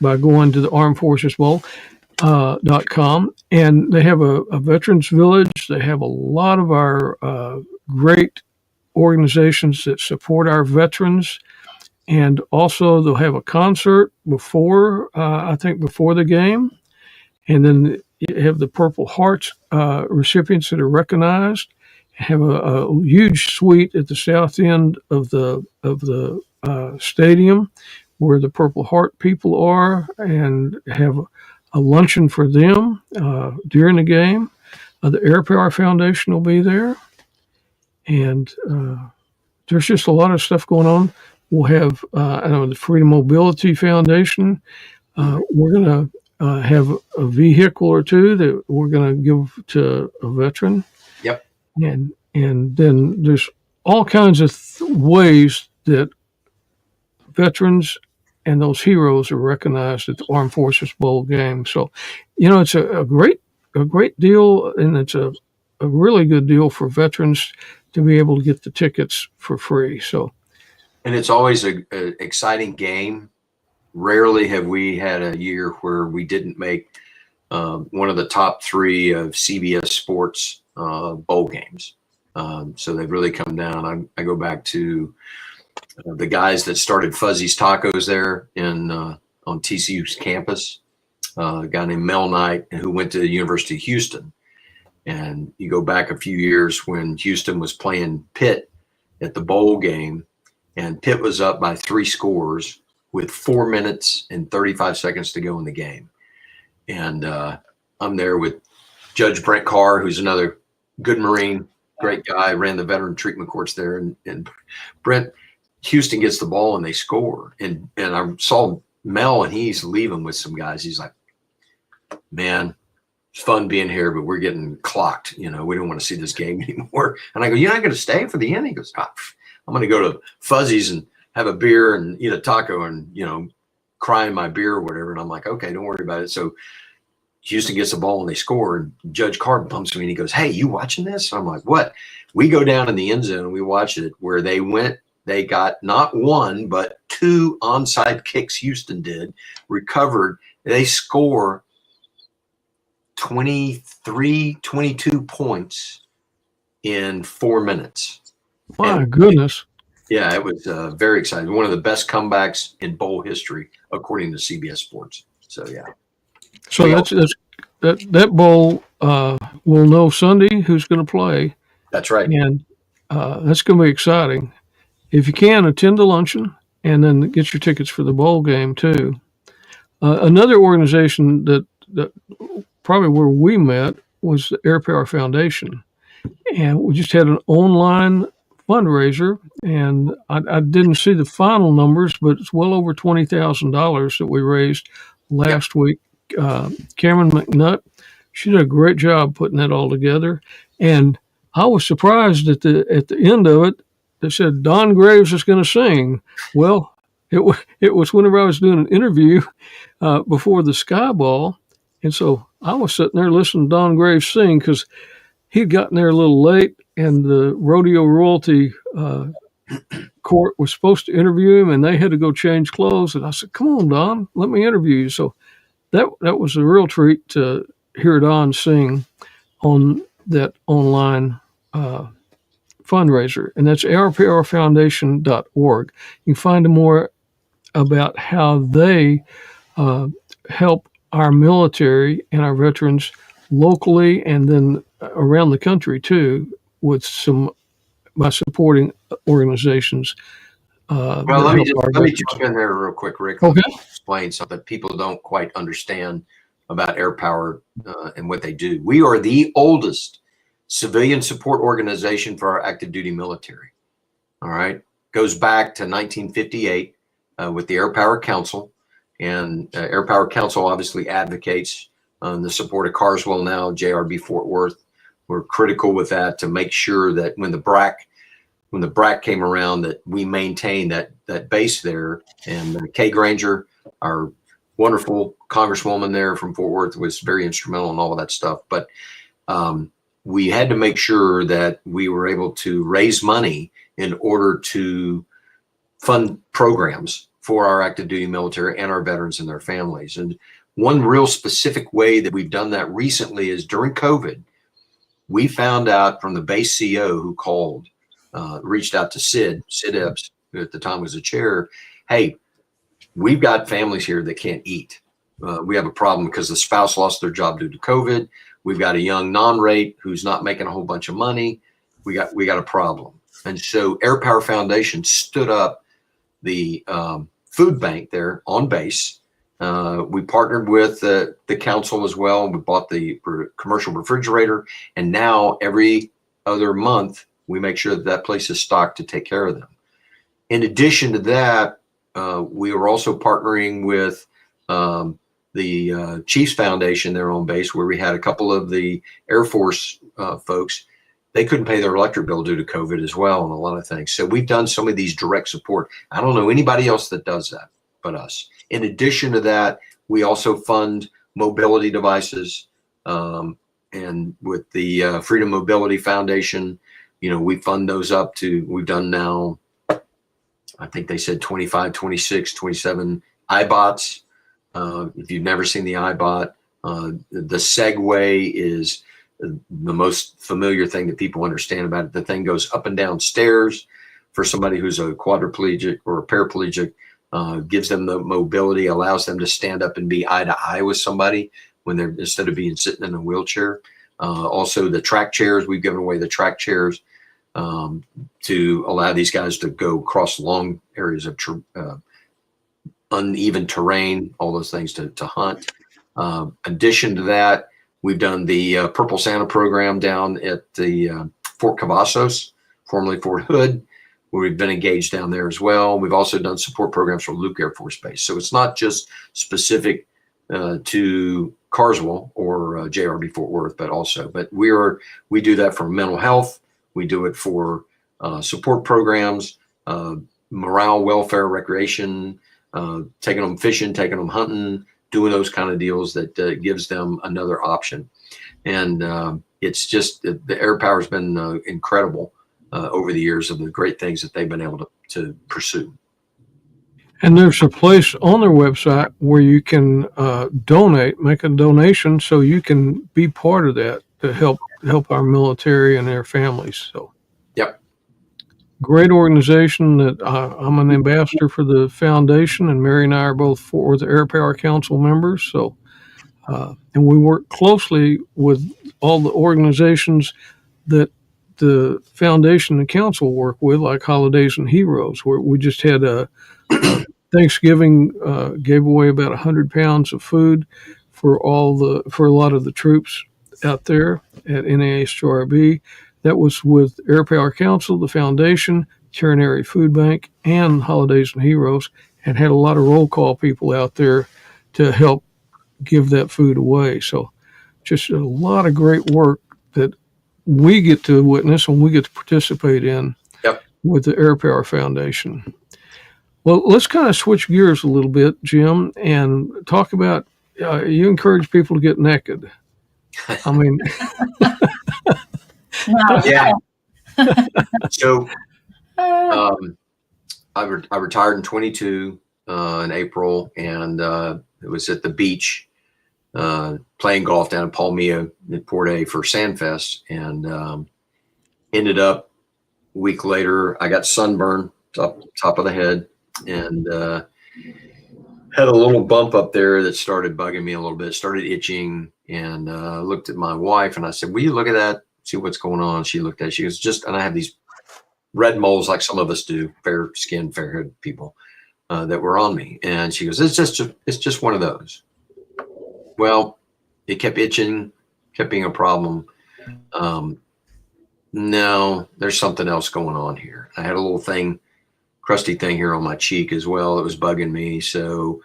By going to the armedforcesbowl.com. And they have a veterans village. They have a lot of our great organizations that support our veterans. And also they'll have a concert before the game. And then you have the Purple Hearts recipients that are recognized. have a huge suite at the south end of the stadium where the Purple Heart people are, and have a luncheon for them during the game. The Air Power Foundation will be there, and there's just a lot of stuff going on. We'll have I know the Freedom Mobility Foundation. We're going to have a vehicle or two that we're going to give to a veteran.
Yep.
And then there's all kinds of ways that veterans and those heroes are recognized at the Armed Forces Bowl game. So, it's a great deal, and it's a really good deal for veterans to be able to get the tickets for free. So,
and it's always an exciting game. Rarely have we had a year where we didn't make one of the top 3 of CBS Sports bowl games. So they've really come down. I go back to the guys that started Fuzzy's Tacos there on TCU's campus, a guy named Mel Knight, who went to the University of Houston. And you go back a few years when Houston was playing Pitt at the bowl game, and Pitt was up by 3 scores with 4 minutes and 35 seconds to go in the game. And I'm there with Judge Brent Carr, who's another good Marine, great guy, ran the veteran treatment courts there. And Brent, Houston gets the ball and they score. And I saw Mel, and he's leaving with some guys. He's like, man, it's fun being here, but we're getting clocked. We don't want to see this game anymore. And I go, you're not going to stay for the end? He goes, I'm going to go to Fuzzy's and have a beer and eat a taco and, cry in my beer or whatever. And I'm like, okay, don't worry about it. So Houston gets the ball and they score, and Judge Carr bumps me and he goes, hey, you watching this? I'm like, what? We go down in the end zone and we watch it, where they got not 1, but 2 onside kicks Houston did, recovered. They score 23, 22 points in 4 minutes.
My goodness.
Yeah, it was very exciting. One of the best comebacks in bowl history, according to CBS Sports. So, yeah.
So that bowl, we'll know Sunday who's going to play.
That's right.
And that's going to be exciting. If you can, attend the luncheon and then get your tickets for the bowl game, too. Another organization that probably where we met was the Air Power Foundation. And we just had an online fundraiser, and I didn't see the final numbers, but it's well over $20,000 that we raised last week. Cameron McNutt, she did a great job putting that all together. And I was surprised at the end of it, they said Don Graves is going to sing. Well, it was whenever I was doing an interview before the Sky Ball. And so I was sitting there listening to Don Graves sing, because he'd gotten there a little late, and the rodeo royalty court was supposed to interview him, and they had to go change clothes. And I said, come on, Don, let me interview you. So that was a real treat to hear Don sing on that online fundraiser. And that's airpowerfoundation.org. You can find more about how they help our military and our veterans locally, and then around the country too, by supporting organizations.
Well, let me jump in there real quick, Rick.
Okay.
Explain something that people don't quite understand about Air Power and what they do. We are the oldest civilian support organization for our active duty military. All right. Goes back to 1958 with the Air Power Council. And Air Power Council obviously advocates the support of Carswell now, JRB Fort Worth. We're critical with that to make sure that when the BRAC came around, that we maintain that base there. And Kay Granger, our wonderful congresswoman there from Fort Worth, was very instrumental in all of that stuff. But we had to make sure that we were able to raise money in order to fund programs for our active duty military and our veterans and their families. And one real specific way that we've done that recently is during COVID, we found out from the base CO who called, reached out to Sid Epps, who at the time was the chair. Hey, we've got families here that can't eat. We have a problem because the spouse lost their job due to COVID. We've got a young non-rate who's not making a whole bunch of money. we got a problem. And so Air Power Foundation stood up the food bank there on base. We partnered with the council as well. We bought the commercial refrigerator, and now every other month we make sure that that place is stocked to take care of them. In addition to that, we are also partnering with the Chiefs Foundation there on base, where we had a couple of the Air Force folks. They couldn't pay their electric bill due to COVID as well, and a lot of things. So we've done some of these direct support. I don't know anybody else that does that but us. In addition to that, we also fund mobility devices. And with the Freedom Mobility Foundation, we fund those up to, we've done now, I think they said 25, 26, 27 iBots. If you've never seen the iBot, the Segway is the most familiar thing that people understand about it. The thing goes up and down stairs for somebody who's a quadriplegic or a paraplegic, gives them the mobility, allows them to stand up and be eye to eye with somebody when they're, instead of being sitting in a wheelchair. Also the track chairs, we've given away the track chairs to allow these guys to go across long areas of uneven terrain, all those things to hunt. Addition to that, we've done the Purple Santa program down at the Fort Cavazos, formerly Fort Hood, where we've been engaged down there as well. We've also done support programs for Luke Air Force Base. So it's not just specific to Carswell or JRB Fort Worth, but we do that for mental health. We do it for support programs, morale, welfare, recreation, taking them fishing, taking them hunting, doing those kind of deals that gives them another option. And it's just, the Air Power has been incredible over the years of the great things that they've been able to pursue.
And there's a place on their website where you can donate, make a donation, so you can be part of that to help our military and their families. So,
yep,
great organization that I'm an ambassador for the foundation, and Mary and I are both for the Air Power Council members. So, and we work closely with all the organizations that the foundation and council work with, like Holidays and Heroes, where we just had a Thanksgiving, gave away about 100 pounds of food for a lot of the troops out there at NASJRB. That was with Air Power Council, the foundation, Culinary Food Bank, and Holidays and Heroes, and had a lot of roll call people out there to help give that food away. So just a lot of great work that we get to witness and we get to participate in with the Air Power Foundation. Well, let's kind of switch gears a little bit, Jim, and talk about, you encourage people to get naked. I mean,
yeah. So I retired in 22 in April, and it was at the beach playing golf down in Palmilla at Port A for Sandfest, and ended up a week later, I got sunburned top of the head, and had a little bump up there that started bugging me a little bit, started itching, and looked at my wife and I said, will you look at that, see what's going on? She looked at it, she goes, and I have these red moles like some of us do, fair skinned, fair haired people that were on me. And she goes, it's just one of those. Well, it kept itching, kept being a problem. No, there's something else going on here. I had a little thing, crusty thing here on my cheek as well. It was bugging me. So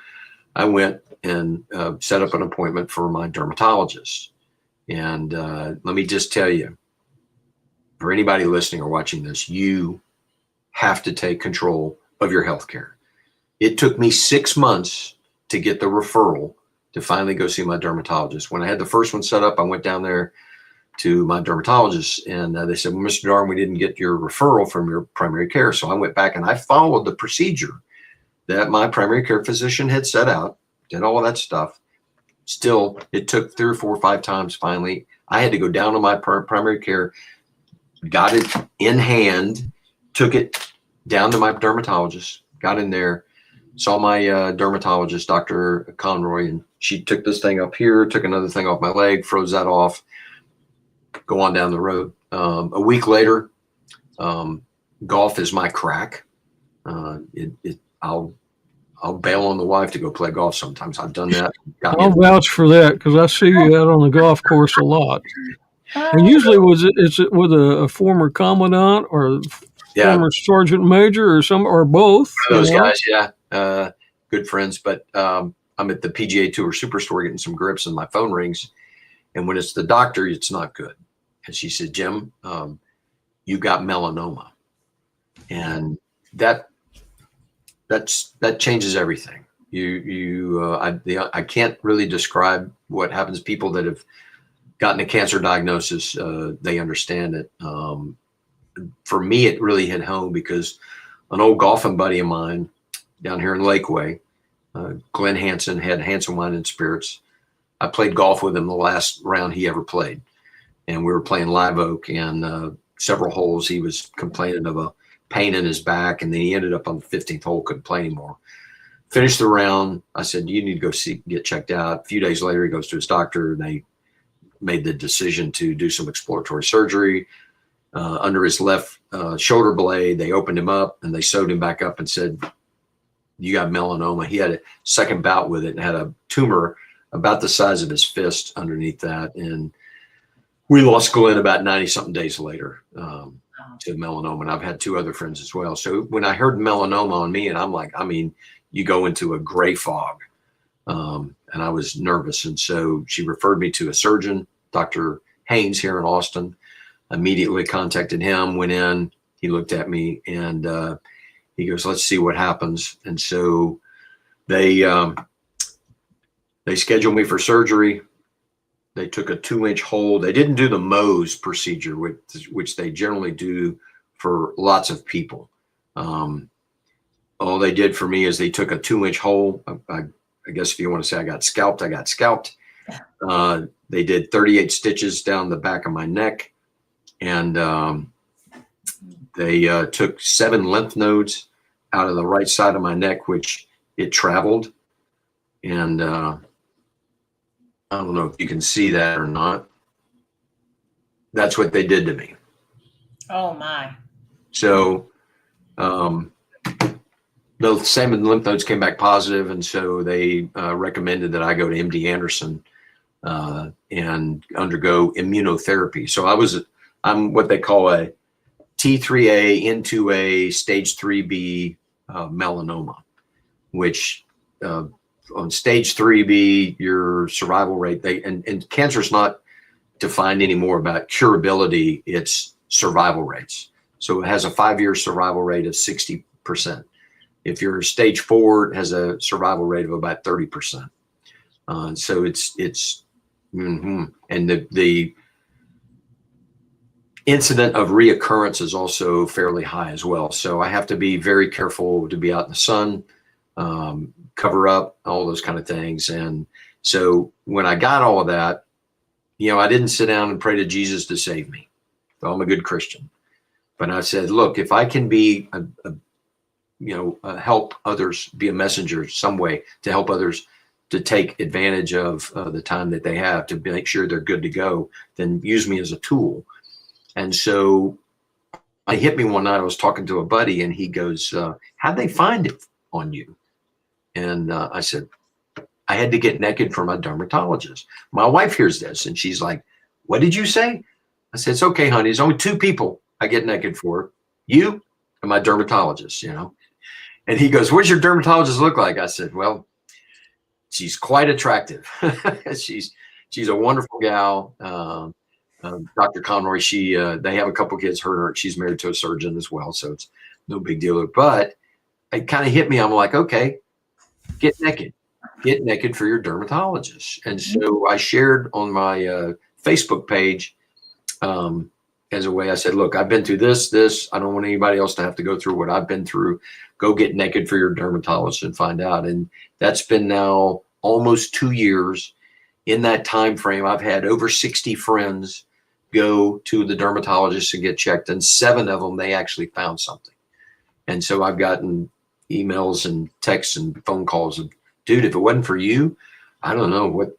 I went and set up an appointment for my dermatologist. And let me just tell you, for anybody listening or watching this, you have to take control of your health care. It took me 6 months to get the referral to finally go see my dermatologist. When I had the first one set up, I went down there to my dermatologist, and they said, well, Mr. Darwin, we didn't get your referral from your primary care. So I went back and I followed the procedure that my primary care physician had set out, did all of that stuff. Still, it took 3 or 4 or 5 times. Finally, I had to go down to my primary care, got it in hand, took it down to my dermatologist, got in there, saw my dermatologist, Dr. Conroy, and she took this thing up here, took another thing off my leg, froze that off, go on down the road. A week later, golf is my crack. I'll bail on the wife to go play golf sometimes. I've done that.
I'll vouch for that because I see you out on the golf course a lot. And usually, is it with a former commandant or former sergeant major or both?
Those guys, yeah, good friends. But I'm at the PGA Tour Superstore getting some grips, and my phone rings. And when it's the doctor, it's not good. And she said, Jim, you got melanoma, and that changes everything. I can't really describe what happens to people that have gotten a cancer diagnosis. They understand it. For me, it really hit home because an old golfing buddy of mine down here in Lakeway, Glenn Hansen, had Hansen Wine and Spirits. I played golf with him the last round he ever played, and we were playing Live Oak, and several holes he was complaining of a pain in his back, and then he ended up on the 15th hole, couldn't play anymore. Finished the round. I said, you need to go get checked out. A few days later, he goes to his doctor, and they made the decision to do some exploratory surgery under his left shoulder blade. They opened him up, and they sewed him back up and said, you got melanoma. He had a second bout with it and had a tumor about the size of his fist underneath that. And we lost Glenn about 90-something days later to melanoma. And I've had two other friends as well. So when I heard melanoma on me, and I'm like, you go into a gray fog. And I was nervous. And so she referred me to a surgeon, Dr. Haynes here in Austin. Immediately contacted him, went in, he looked at me, and he goes, let's see what happens. And so they scheduled me for surgery. They took a 2-inch hole. They didn't do the Mohs procedure, which they generally do for lots of people. All they did for me is they took a 2-inch hole. I guess if you want to say I got scalped, I got scalped. They did 38 stitches down the back of my neck. And they took 7 lymph nodes out of the right side of my neck, which it traveled. And I don't know if you can see that or not. That's what they did to me.
Oh, my. So
the 7 lymph nodes came back positive, and so they recommended that I go to MD Anderson and undergo immunotherapy. So I'm what they call a T3A, N2A, stage 3B melanoma, which on stage 3B, your survival rate, and cancer is not defined anymore about curability, it's survival rates. So it has a 5-year survival rate of 60%. If you're stage 4, it has a survival rate of about 30%. So it's and the incident of reoccurrence is also fairly high as well. So I have to be very careful to be out in the sun, cover up, all those kind of things. And so when I got all of that, I didn't sit down and pray to Jesus to save me. So I'm a good Christian. But I said, look, if I can be help others, be a messenger some way to help others to take advantage of the time that they have to make sure they're good to go, then use me as a tool. And so it hit me one night. I was talking to a buddy, and he goes, how'd they find it on you? And I said, I had to get naked for my dermatologist. My wife hears this, and she's like, what did you say? I said, it's okay, honey. There's only 2 people I get naked for, you and my dermatologist, And he goes, what does your dermatologist look like? I said, well, she's quite attractive. she's a wonderful gal. Dr. Conroy, they have a couple kids, she's married to a surgeon as well. So it's no big deal. But it kind of hit me. I'm like, okay, get naked for your dermatologist. And so I shared on my Facebook page as a way. I said, look, I've been through this. I don't want anybody else to have to go through what I've been through. Go get naked for your dermatologist and find out. And that's been now almost 2 years. In that time frame, I've had over 60 friends go to the dermatologist and get checked, and 7 of them, they actually found something. And so I've gotten emails and texts and phone calls of, dude, if it wasn't for you, I don't know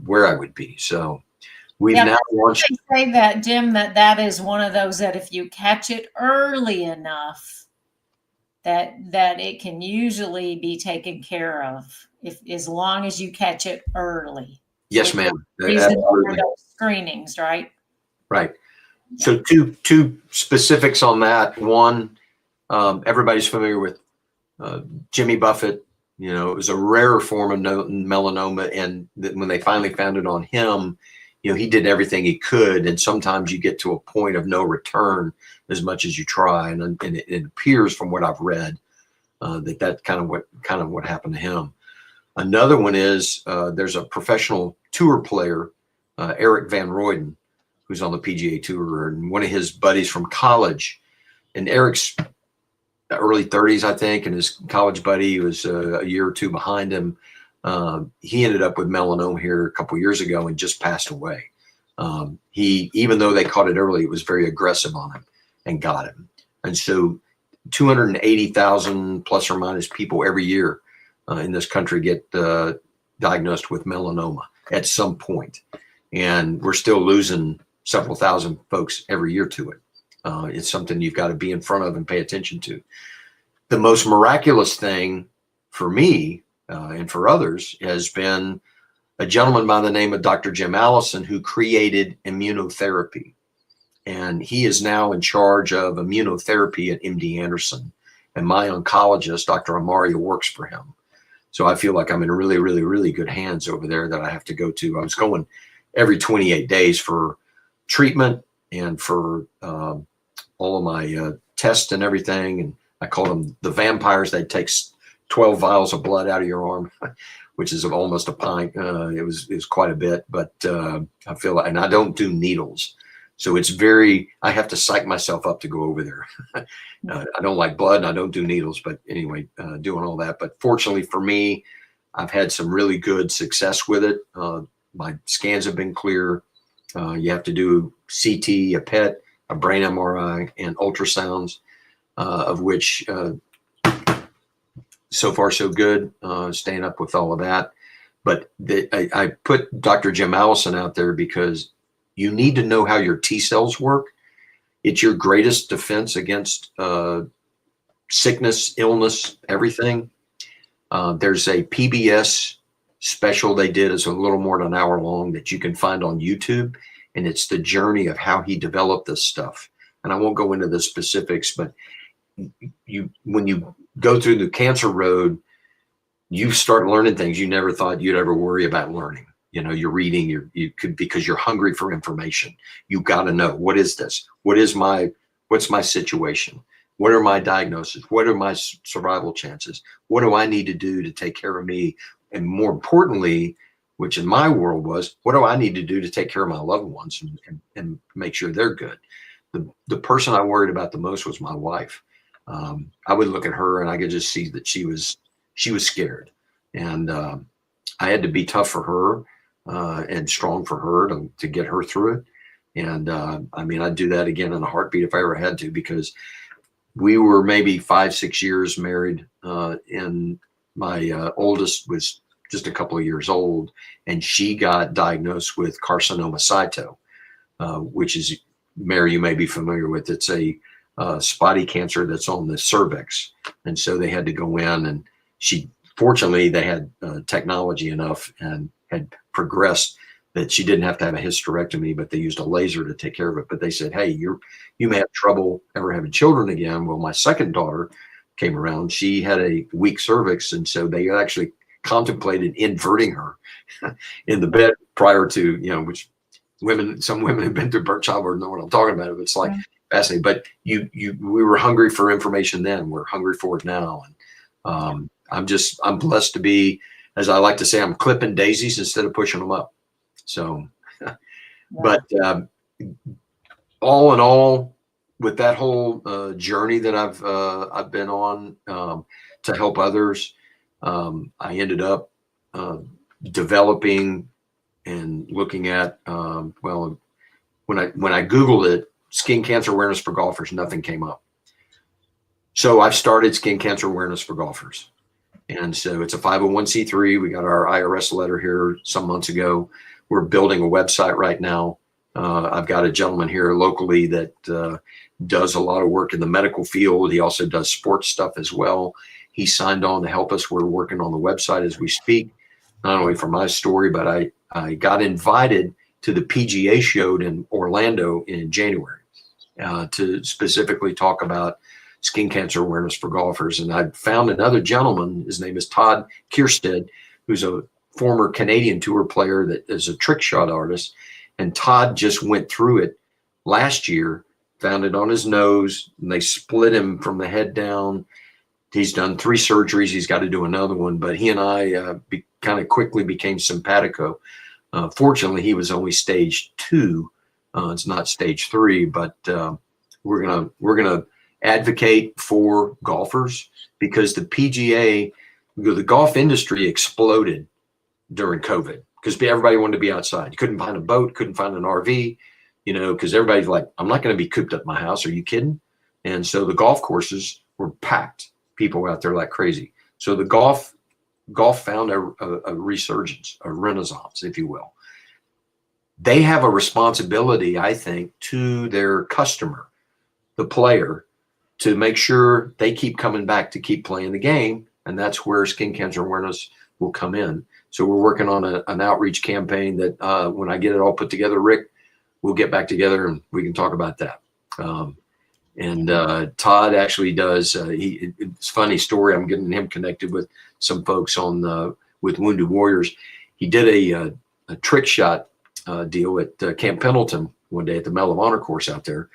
where I would be. So We've now launched.
They say that, Jim, that is one of those that if you catch it early enough, that it can usually be taken care of as long as you catch it early.
Yes, ma'am.
Reason for those screenings, right?
Right. So two specifics on that. One, everybody's familiar with Jimmy Buffett. You know, it was a rare form of melanoma, and when they finally found it on him, you know, he did everything he could, and sometimes you get to a point of no return as much as you try, and it appears from what I've read that's kind of what happened to him. Another one is there's a professional tour player, Eric Van Rooyen, who's on the PGA Tour, and one of his buddies from college, and Eric's early 30s, I think, and his college buddy was a year or two behind him. He ended up with melanoma here a couple years ago and just passed away. Even though they caught it early, it was very aggressive on him and got him. And so 280,000 plus or minus people every year in this country get diagnosed with melanoma at some point. And we're still losing several thousand folks every year to it. It's something you've got to be in front of and pay attention to. The most miraculous thing for me and for others has been a gentleman by the name of Dr. Jim Allison, who created immunotherapy. And he is now in charge of immunotherapy at MD Anderson. And my oncologist, Dr. Amaria, works for him. So I feel like I'm in really, really, really good hands over there that I have to go to. I was going every 28 days for treatment and for all of my tests and everything. And I call them the vampires. They take 12 vials of blood out of your arm, which is almost a pint. It was quite a bit, but I feel like, and I don't do needles. So it's I have to psych myself up to go over there. I don't like blood and I don't do needles, but anyway, doing all that. But fortunately for me, I've had some really good success with it. My scans have been clear. You have to do CT, a PET, a brain MRI, and ultrasounds, of which so far so good, staying up with all of that. But I put Dr. Jim Allison out there because you need to know how your T cells work. It's your greatest defense against sickness, illness, everything. There's a PBS special they did. It's a little more than an hour long that you can find on YouTube. And it's the journey of how he developed this stuff. And I won't go into the specifics, but when you go through the cancer road, you start learning things you never thought you'd ever worry about learning. You know, you're reading, because you're hungry for information. You got to know, what is this? What's my situation? What are my diagnoses? What are my survival chances? What do I need to do to take care of me? And more importantly, which in my world was, what do I need to do to take care of my loved ones and make sure they're good? The person I worried about the most was my wife. I would look at her and I could just see that she was scared. And I had to be tough for her and strong for her to get her through it. And I mean, I'd do that again in a heartbeat if I ever had to, because we were maybe 5-6 years married, and my oldest was just a couple of years old, and she got diagnosed with carcinoma cyto, which is, Mary, you may be familiar with. It's a spotty cancer that's on the cervix. And so they had to go in, and fortunately they had technology enough and had progressed that she didn't have to have a hysterectomy, but they used a laser to take care of it. But they said, hey, you may have trouble ever having children again. Well, my second daughter came around. She had a weak cervix. And so they actually contemplated inverting her in the bed prior to, which some women have been through birth childbirth know what I'm talking about. It's like fascinating, but we were hungry for information then. We're hungry for it now. And I'm blessed to be, as I like to say, I'm clipping daisies instead of pushing them up. So, but all in all, with that whole journey that I've been on to help others, I ended up developing and looking at when I Googled it, skin cancer awareness for golfers, nothing came up. So I've started Skin Cancer Awareness for Golfers. And so it's a 501c3. We got our IRS letter here some months ago. We're building a website right now. I've got a gentleman here locally that does a lot of work in the medical field. He also does sports stuff as well. He signed on to help us. We're working on the website as we speak, not only for my story, but I got invited to the PGA show in Orlando in January to specifically talk about skin cancer awareness for golfers. And I found another gentleman, his name is Todd Kierstead, who's a former Canadian tour player that is a trick shot artist. And Todd just went through it last year, found it on his nose, and they split him from the head down. He's done 3 surgeries. He's got to do another one. But he and I kind of quickly became simpatico. Fortunately, he was only stage 2. It's not stage 3, but we're gonna advocate for golfers, because the PGA, the golf industry exploded during COVID because everybody wanted to be outside. You couldn't find a boat, couldn't find an RV, because everybody's like, I'm not going to be cooped up in my house. Are you kidding? And so the golf courses were packed. People were out there like crazy. So the golf found a resurgence, a renaissance, if you will. They have a responsibility, I think, to their customer, the player, to make sure they keep coming back to keep playing the game. And that's where skin cancer awareness will come in. So we're working on an outreach campaign that when I get it all put together, Rick, we'll get back together and we can talk about that. Todd actually does, it's a funny story. I'm getting him connected with some folks with Wounded Warriors. He did a trick shot deal at Camp Pendleton one day at the Medal of Honor course out there.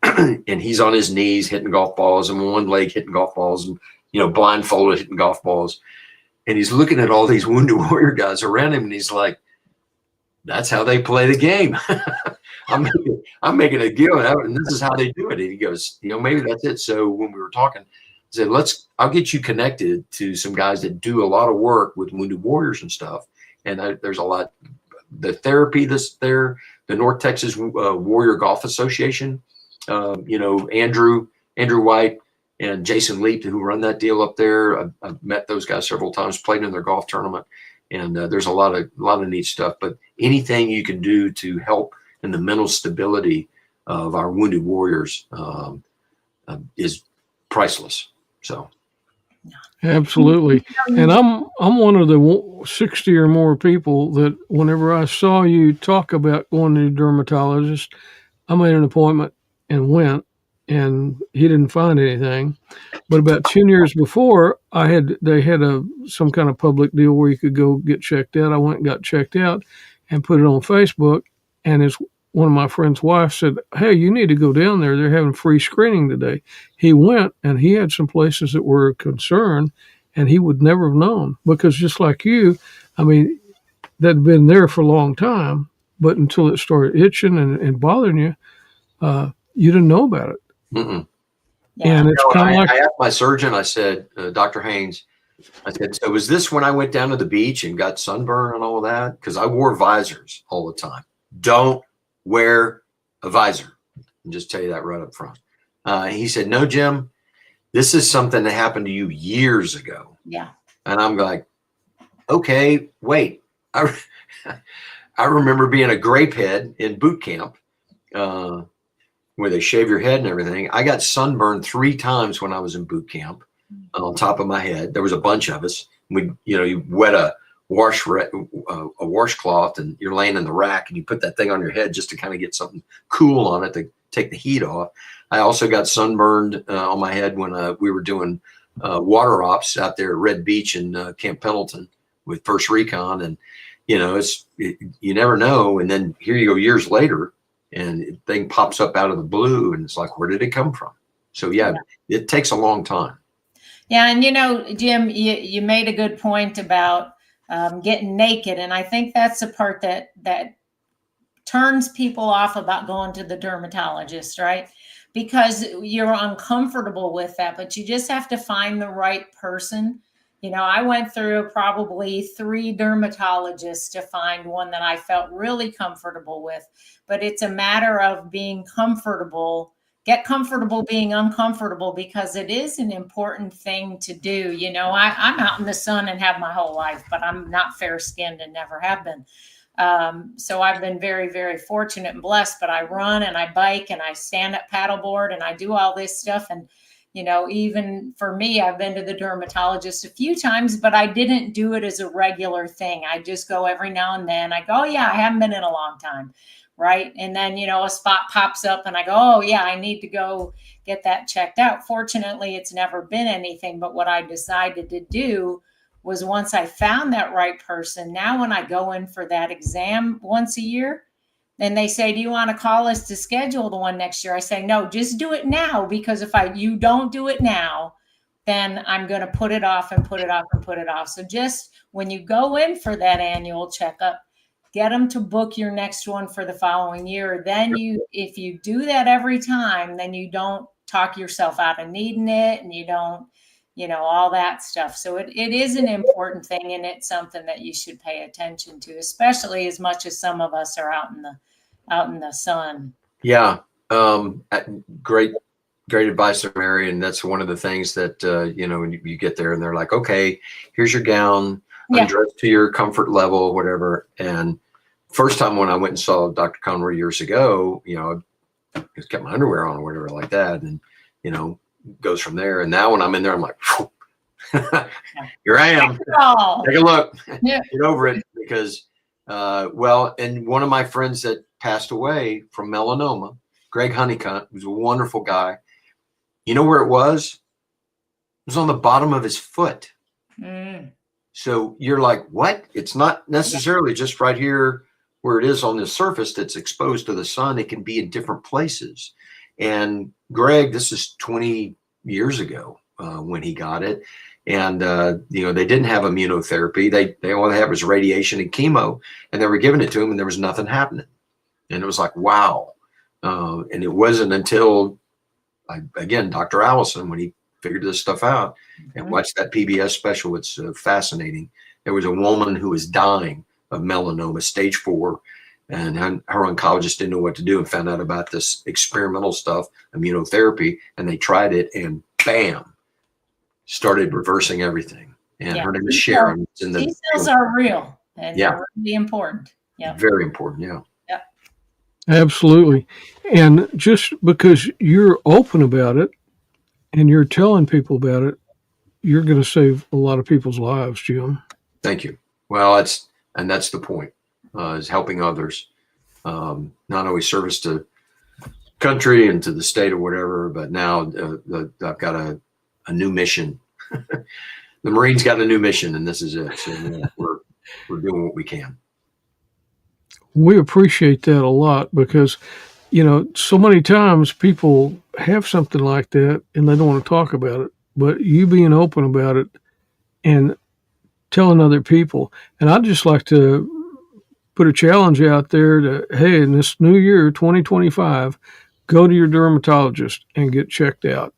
And he's on his knees hitting golf balls and one leg hitting golf balls and, blindfolded hitting golf balls. And he's looking at all these Wounded Warrior guys around him and he's like, that's how they play the game. I'm making a deal and this is how they do it. And he goes, maybe that's it. So when we were talking, I said, I'll get you connected to some guys that do a lot of work with Wounded Warriors and stuff. And there's a lot, the therapy that's there, the North Texas Warrior Golf Association, Andrew White and Jason Leap, who run that deal up there. I've met those guys several times, played in their golf tournament, and there's a lot of neat stuff. But anything you can do to help in the mental stability of our Wounded Warriors is priceless. So,
absolutely. And I'm one of the 60 or more people that whenever I saw you talk about going to a dermatologist, I made an appointment and went, and he didn't find anything. But about 10 years before, they had some kind of public deal where you could go get checked out. I went and got checked out and put it on Facebook. And one of my friend's wife said, hey, you need to go down there. They're having free screening today. He went, and he had some places that were a concern, and he would never have known, because just like you, that had been there for a long time, but until it started itching and bothering you, you didn't know about it.
Mm-mm.
Yeah. And it's kind of like,
I asked my surgeon, I said, Dr. Haynes, I said, so was this when I went down to the beach and got sunburn and all of that? Because I wore visors all the time. Don't wear a visor. I'll just tell you that right up front. He said, no, Jim, this is something that happened to you years ago.
Yeah.
And I'm like, okay, wait. I remember being a grapehead in boot camp, where they shave your head and everything. I got sunburned 3 times when I was in boot camp on top of my head. There was a bunch of us. You wet a washcloth and you're laying in the rack and you put that thing on your head just to kind of get something cool on it to take the heat off. I also got sunburned on my head when we were doing water ops out there at Red Beach in Camp Pendleton with First Recon. And, you never know. And then here you go years later, and thing pops up out of the blue, and it's like, where did it come from? So it takes a long time.
Yeah, and Jim, you made a good point about getting naked, and I think that's the part that turns people off about going to the dermatologist, right? Because you're uncomfortable with that, but you just have to find the right person. I went through probably 3 dermatologists to find one that I felt really comfortable with. But it's a matter of being comfortable, get comfortable being uncomfortable, because it is an important thing to do. I'm out in the sun and have my whole life, but I'm not fair skinned and never have been. So I've been very, very fortunate and blessed, but I run and I bike and I stand up paddleboard and I do all this stuff. And, even for me, I've been to the dermatologist a few times, but I didn't do it as a regular thing. I just go every now and then. I go, oh yeah, I haven't been in a long time. Right. And then, a spot pops up and I go, oh yeah, I need to go get that checked out. Fortunately, it's never been anything, but what I decided to do was once I found that right person, now when I go in for that exam once a year, then they say, do you want to call us to schedule the one next year? I say, no, just do it now, because if you don't do it now, then I'm going to put it off and put it off and put it off. So just when you go in for that annual checkup, get them to book your next one for the following year. Then if you do that every time, then you don't talk yourself out of needing it, and you don't, all that stuff. So it is an important thing, and it's something that you should pay attention to, especially as much as some of us are out in the sun.
Yeah. Great advice there, Mary. And that's one of the things that, when you get there and they're like, okay, here's your gown, undress to your comfort level, whatever. And first time when I went and saw Dr. Conroy years ago, I just kept my underwear on or whatever like that. And, goes from there. And now when I'm in there, I'm like, here I am. Take a look. Get over it. Because, and one of my friends that passed away from melanoma, Greg Honeycutt, was a wonderful guy. You know where it was? It was on the bottom of his foot. Mm. So you're like, what? It's not necessarily just right here where it is on the surface that's exposed to the sun. It can be in different places. And Greg, this is 20 years ago when he got it. And, they didn't have immunotherapy. They all they had was radiation and chemo, and they were giving it to him and there was nothing happening. And it was like, wow. And it wasn't until, again, Dr. Allison, when he figured this stuff out and watched that PBS special, it's fascinating. There was a woman who was dying of melanoma, stage 4. And her oncologist didn't know what to do and found out about this experimental stuff, immunotherapy, and they tried it and bam, started reversing everything. And her name is Sharon.
T cells are real and they're really important. Yeah.
Very important. Yeah.
Yeah.
Absolutely. And just because you're open about it and you're telling people about it, you're going to save a lot of people's lives, Jim.
Thank you. Well, that's the point. Is helping others, not only service to country and to the state or whatever, but now I've got a new mission. The Marines got a new mission, and this is it. So we're doing what we can.
We appreciate that a lot because, so many times people have something like that and they don't want to talk about it, but you being open about it and telling other people. And I'd just like to put a challenge out there to, hey, in this new year, 2025, go to your dermatologist and get checked out.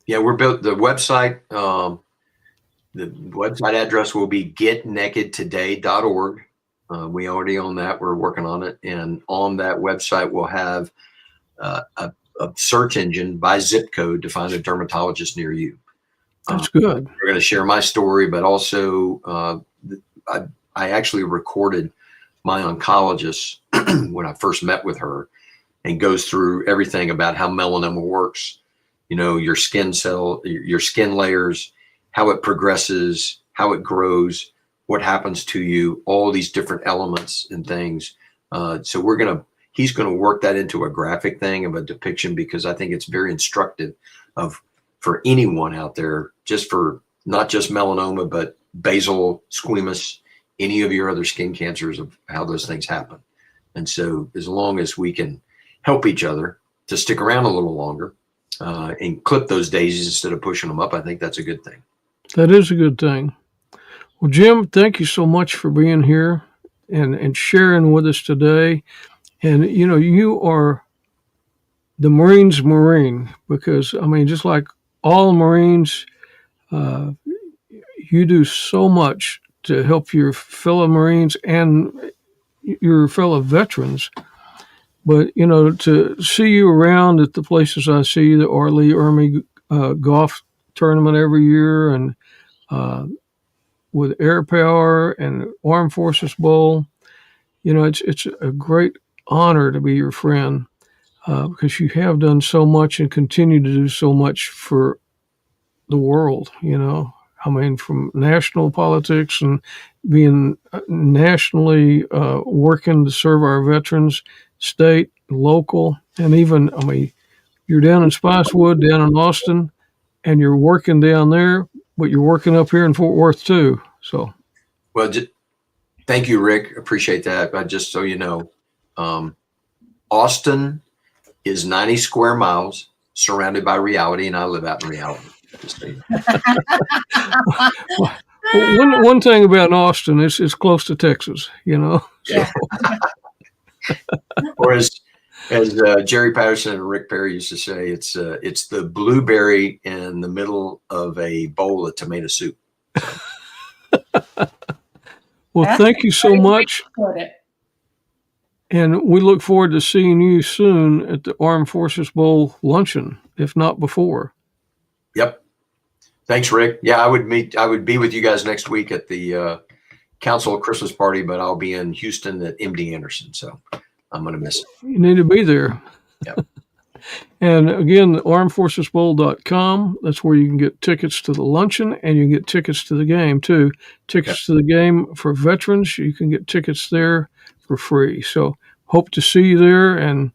Yeah, we're built the website. The website address will be getnakedtoday.org. We already own that. We're working on it. And on that website, we'll have a search engine by zip code to find a dermatologist near you.
That's good.
We're going to share my story, but also I actually recorded my oncologist when I first met with her, and goes through everything about how melanoma works. Your skin your skin layers, how it progresses, how it grows, what happens to you, all these different elements and things. So he's going to work that into a graphic thing of a depiction, because I think it's very instructive for anyone out there, just for not just melanoma, but basal, squamous, any of your other skin cancers, of how those things happen. And so as long as we can help each other to stick around a little longer and clip those daisies instead of pushing them up, I think that's a good thing.
That is a good thing. Well, Jim, thank you so much for being here and sharing with us today. And, you are the Marines Marine, because, just like all Marines, you do so much to help your fellow Marines and your fellow veterans. But, to see you around at the places I see, the Army golf tournament every year, and with Air Power and Armed Forces Bowl. It's a great honor to be your friend because you have done so much and continue to do so much for the world. I mean, from national politics and being nationally working to serve our veterans, state, local, and even, I mean, you're down in Spicewood, down in Austin, and you're working down there, but you're working up here in Fort Worth too. So,
Well, thank you, Rick. Appreciate that. But just so you know, Austin is 90 square miles surrounded by reality, and I live out in reality. Just so you know.
one thing about Austin is it's close to Texas, So.
Yeah.
Or as Jerry Patterson and Rick Perry used to say, it's the blueberry in the middle of a bowl of tomato soup.
Well, thank you so much. And we look forward to seeing you soon at the Armed Forces Bowl luncheon, if not before.
Yep. Thanks, Rick. Yeah, I would be with you guys next week at the council Christmas party, but I'll be in Houston at MD Anderson, so I'm going to miss it.
You need to be there.
Yep.
And again, armedforcesbowl.com. That's where you can get tickets to the luncheon, and you can get tickets to the game too. Tickets to the game for veterans. You can get tickets there for free. So hope to see you there. And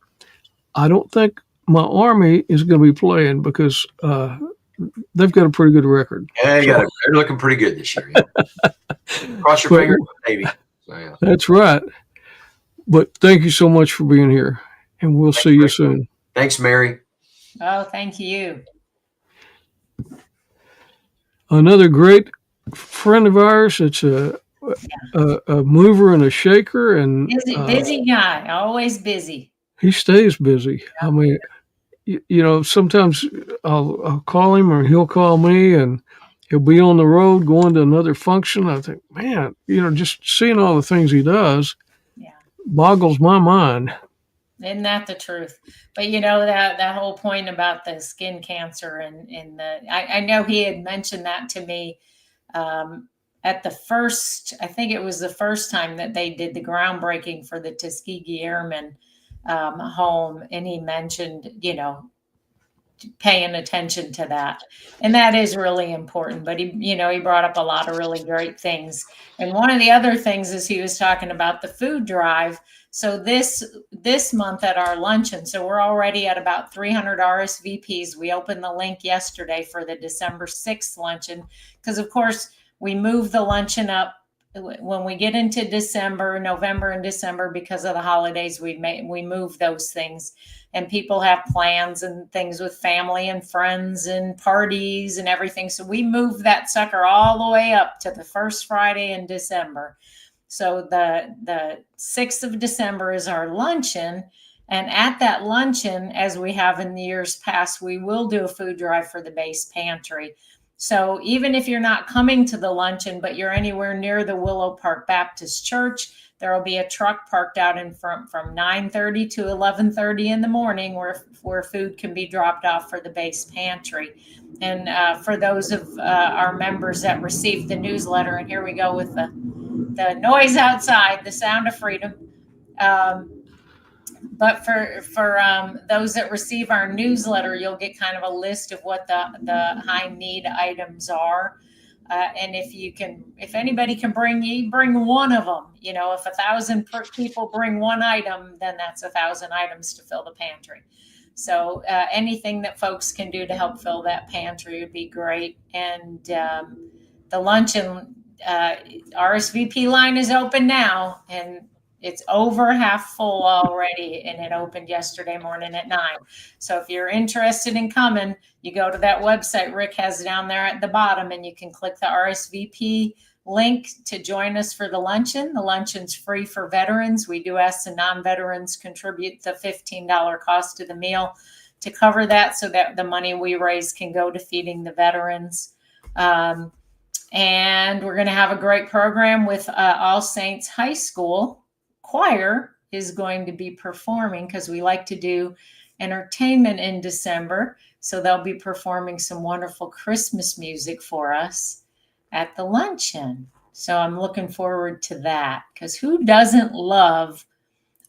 I don't think my Army is going to be playing because they've got a pretty good record.
Yeah, they're looking pretty good this year. Yeah. Cross your fingers, maybe. So, yeah.
That's right. But thank you so much for being here, and we'll see you soon.
Thanks, Mary.
Oh, thank you.
Another great friend of ours. It's a mover and a shaker, and
busy guy, always busy.
He stays busy. I mean, sometimes I'll call him or he'll call me, and he'll be on the road going to another function. I think, man, just seeing all the things he does boggles my mind.
Isn't that the truth? But that whole point about the skin cancer and I know he had mentioned that to me at the first, I think it was the first time that they did the groundbreaking for the Tuskegee Airmen home. And he mentioned, paying attention to that. And that is really important. But he brought up a lot of really great things. And one of the other things is he was talking about the food drive. So this month at our luncheon, so we're already at about 300 RSVPs. We opened the link yesterday for the December 6th luncheon, because of course we move the luncheon up when we get into November and December, because of the holidays. We move those things, and people have plans and things with family and friends and parties and everything. So we move that sucker all the way up to the first Friday in December. So the 6th of December is our luncheon. And at that luncheon, as we have in the years past, we will do a food drive for the base pantry. So even if you're not coming to the luncheon, but you're anywhere near the Willow Park Baptist Church, there will be a truck parked out in front from 9:30 to 11:30 in the morning where food can be dropped off for the base pantry. And for those of our members that received the newsletter, and here we go with the noise outside, the sound of freedom. But for those that receive our newsletter, you'll get kind of a list of what the high need items are. And if anybody can bring one of them, if 1,000 people bring one item, then that's 1,000 items to fill the pantry. So anything that folks can do to help fill that pantry would be great. And the luncheon RSVP line is open now, and it's over half full already, and it opened yesterday morning at 9. So if you're interested in coming, you go to that website Rick has down there at the bottom, and you can click the RSVP link to join us for the luncheon. The luncheon's free for veterans. We do ask the non-veterans contribute the $15 cost of the meal to cover that, so that the money we raise can go to feeding the veterans. And we're going to have a great program with All Saints High School. Choir is going to be performing, because we like to do entertainment in December. So they'll be performing some wonderful Christmas music for us. at the luncheon. So I'm looking forward to that, because who doesn't love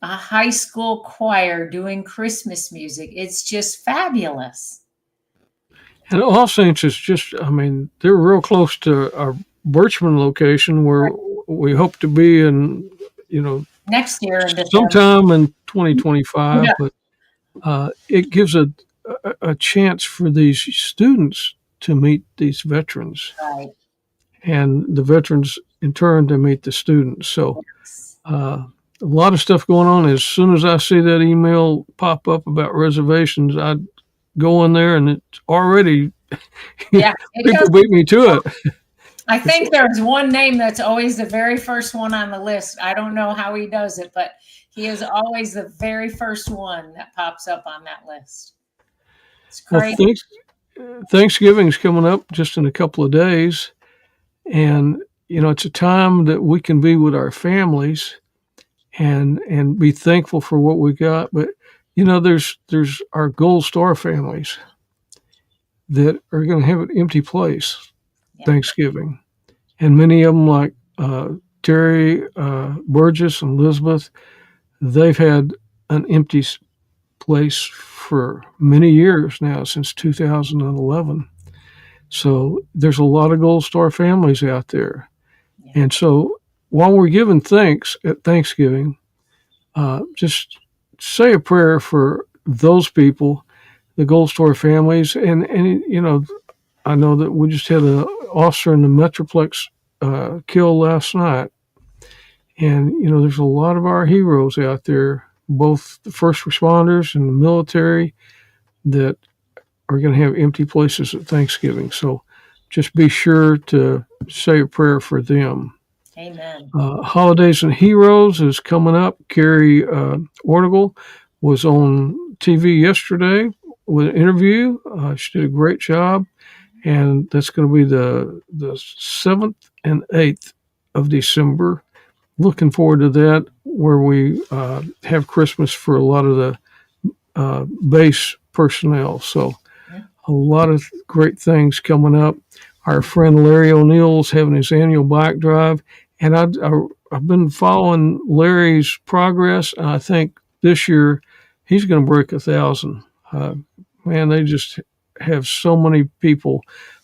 a high school choir doing Christmas music? It's just fabulous.
And All Saints is just, I mean, they're real close to our Birchmond location where we hope to be in,
Next year in December.
sometime in 2025.
Yeah.
But it gives a chance for these students to meet these veterans,
Right.
and the veterans in turn to meet the students. So a lot of stuff going on. As soon as I see that email pop up about reservations, I go in there and it's already people beat me to it.
I think there's one name that's always the very first one on the list. I don't know how he does it, but he is always the very first one that pops up on that list. It's great.
Well, Thanksgiving's coming up just in a couple of days, and it's a time that we can be with our families and be thankful for what we got. But there's our Gold Star families that are going to have an empty place Thanksgiving, and many of them, like Terry Burgess and Elizabeth, they've had an empty place for many years now, since 2011. So there's a lot of Gold Star families out there. And so while we're giving thanks at Thanksgiving, just say a prayer for those people, the Gold Star families. And I know that we just had an officer in the Metroplex killed last night. And, there's a lot of our heroes out there, both the first responders and the military, that are going to have empty places at Thanksgiving. So just be sure to say a prayer for them.
Amen.
Holidays and Heroes is coming up. Carrie Ortigal was on TV yesterday with an interview. She did a great job. And that's going to be the 7th and 8th of December. Looking forward to that, where we have Christmas for a lot of the base personnel. So a lot of great things coming up. Our friend Larry O'Neill's having his annual bike drive, and I've been following Larry's progress, and I think this year he's going to break 1,000. Man, they just have so many people.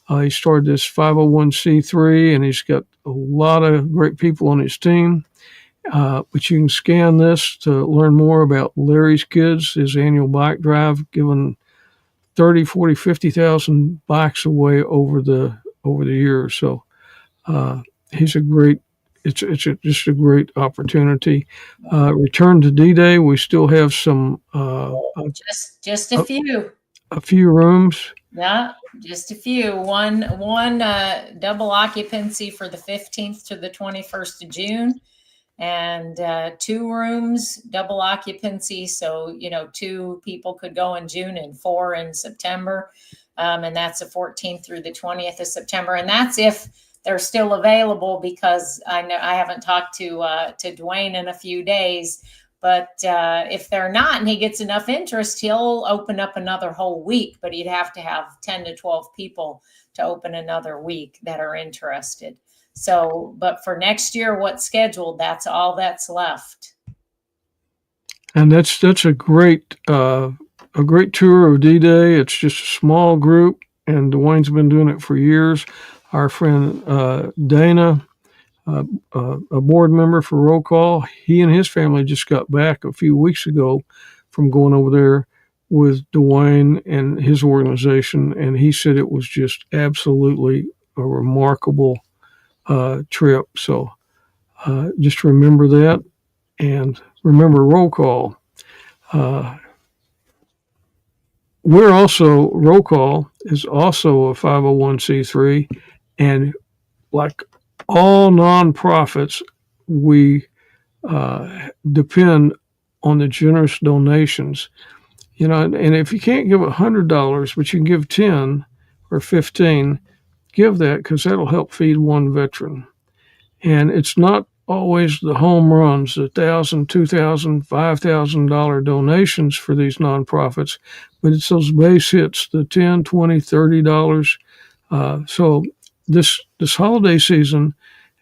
He started this 501c3, and he's got a lot of great people on his team. But you can scan this to learn more about Larry's Kids, his annual bike drive, giving 30, 40, 50,000 bikes away over the years. So he's a great. It's just a great opportunity. Return to D-Day. We still have some
just a few.
A few rooms.
Yeah, just a few. One double occupancy for the 15th to the 21st of June, and 2 rooms double occupancy. So 2 people could go in June and 4 in September, and that's the 14th through the 20th of September. And that's if they're still available, because I know I haven't talked to Dwayne in a few days. But if they're not, and he gets enough interest, he'll open up another whole week. But he'd have to have 10 to 12 people to open another week that are interested. So, but for next year, what's scheduled, that's all that's left.
And that's a great tour of D-Day. It's just a small group, and Dwayne's been doing it for years. Our friend Dana, a board member for Roll Call, he and his family just got back a few weeks ago from going over there with Dwayne and his organization, and he said it was just absolutely a remarkable trip. So just remember that, and remember Roll Call. Roll Call is also a 501c3, and like all nonprofits, we depend on the generous donations. And if you can't give $100, but you can give 10 or 15, give that, because that'll help feed one veteran. And it's not always the home runs, the $1,000, $2,000, $5,000 donations for these nonprofits, but it's those base hits, the $10, $20, $30. So this holiday season,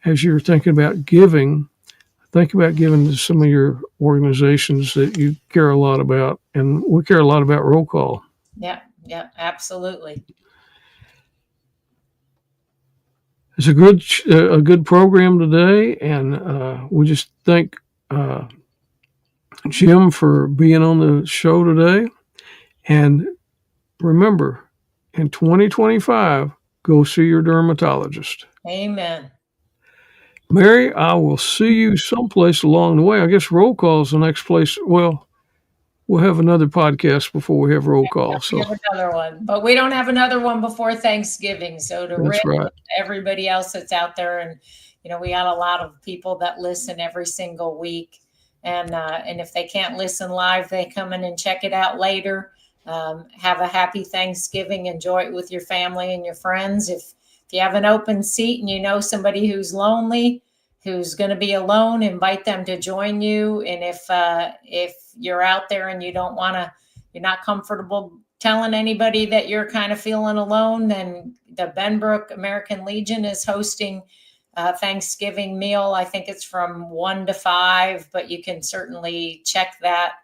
as you're thinking about giving, think about giving to some of your organizations that you care a lot about, and we care a lot about Roll Call.
Yeah, absolutely.
It's a good program today, and we just thank Jim for being on the show today. And remember, in 2025, go see your dermatologist.
Amen.
Mary, I will see you someplace along the way. I guess Roll Call is the next place. Well, we'll have another podcast before we have Roll Call.
We have another one, but we don't have another one before Thanksgiving. So to Rick and everybody else that's out there, and we got a lot of people that listen every single week, and if they can't listen live, they come in and check it out later. Have a happy Thanksgiving. Enjoy it with your family and your friends. If you have an open seat and you know somebody who's lonely, who's going to be alone, invite them to join you. And if you're out there and you're not comfortable telling anybody that you're kind of feeling alone, then the Benbrook American Legion is hosting a Thanksgiving meal. I think it's from 1 to 5, but you can certainly check that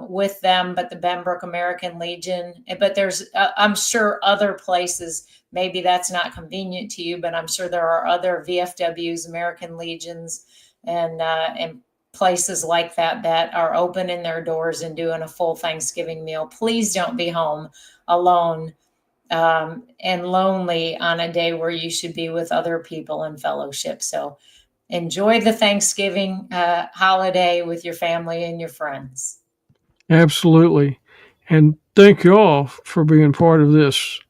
with them. But the Benbrook American Legion, but there's, I'm sure other places, maybe that's not convenient to you, but I'm sure there are other VFWs, American Legions, and places like that are opening their doors and doing a full Thanksgiving meal. Please don't be home alone and lonely on a day where you should be with other people in fellowship. So enjoy the Thanksgiving holiday with your family and your friends.
Absolutely. And thank you all for being part of this.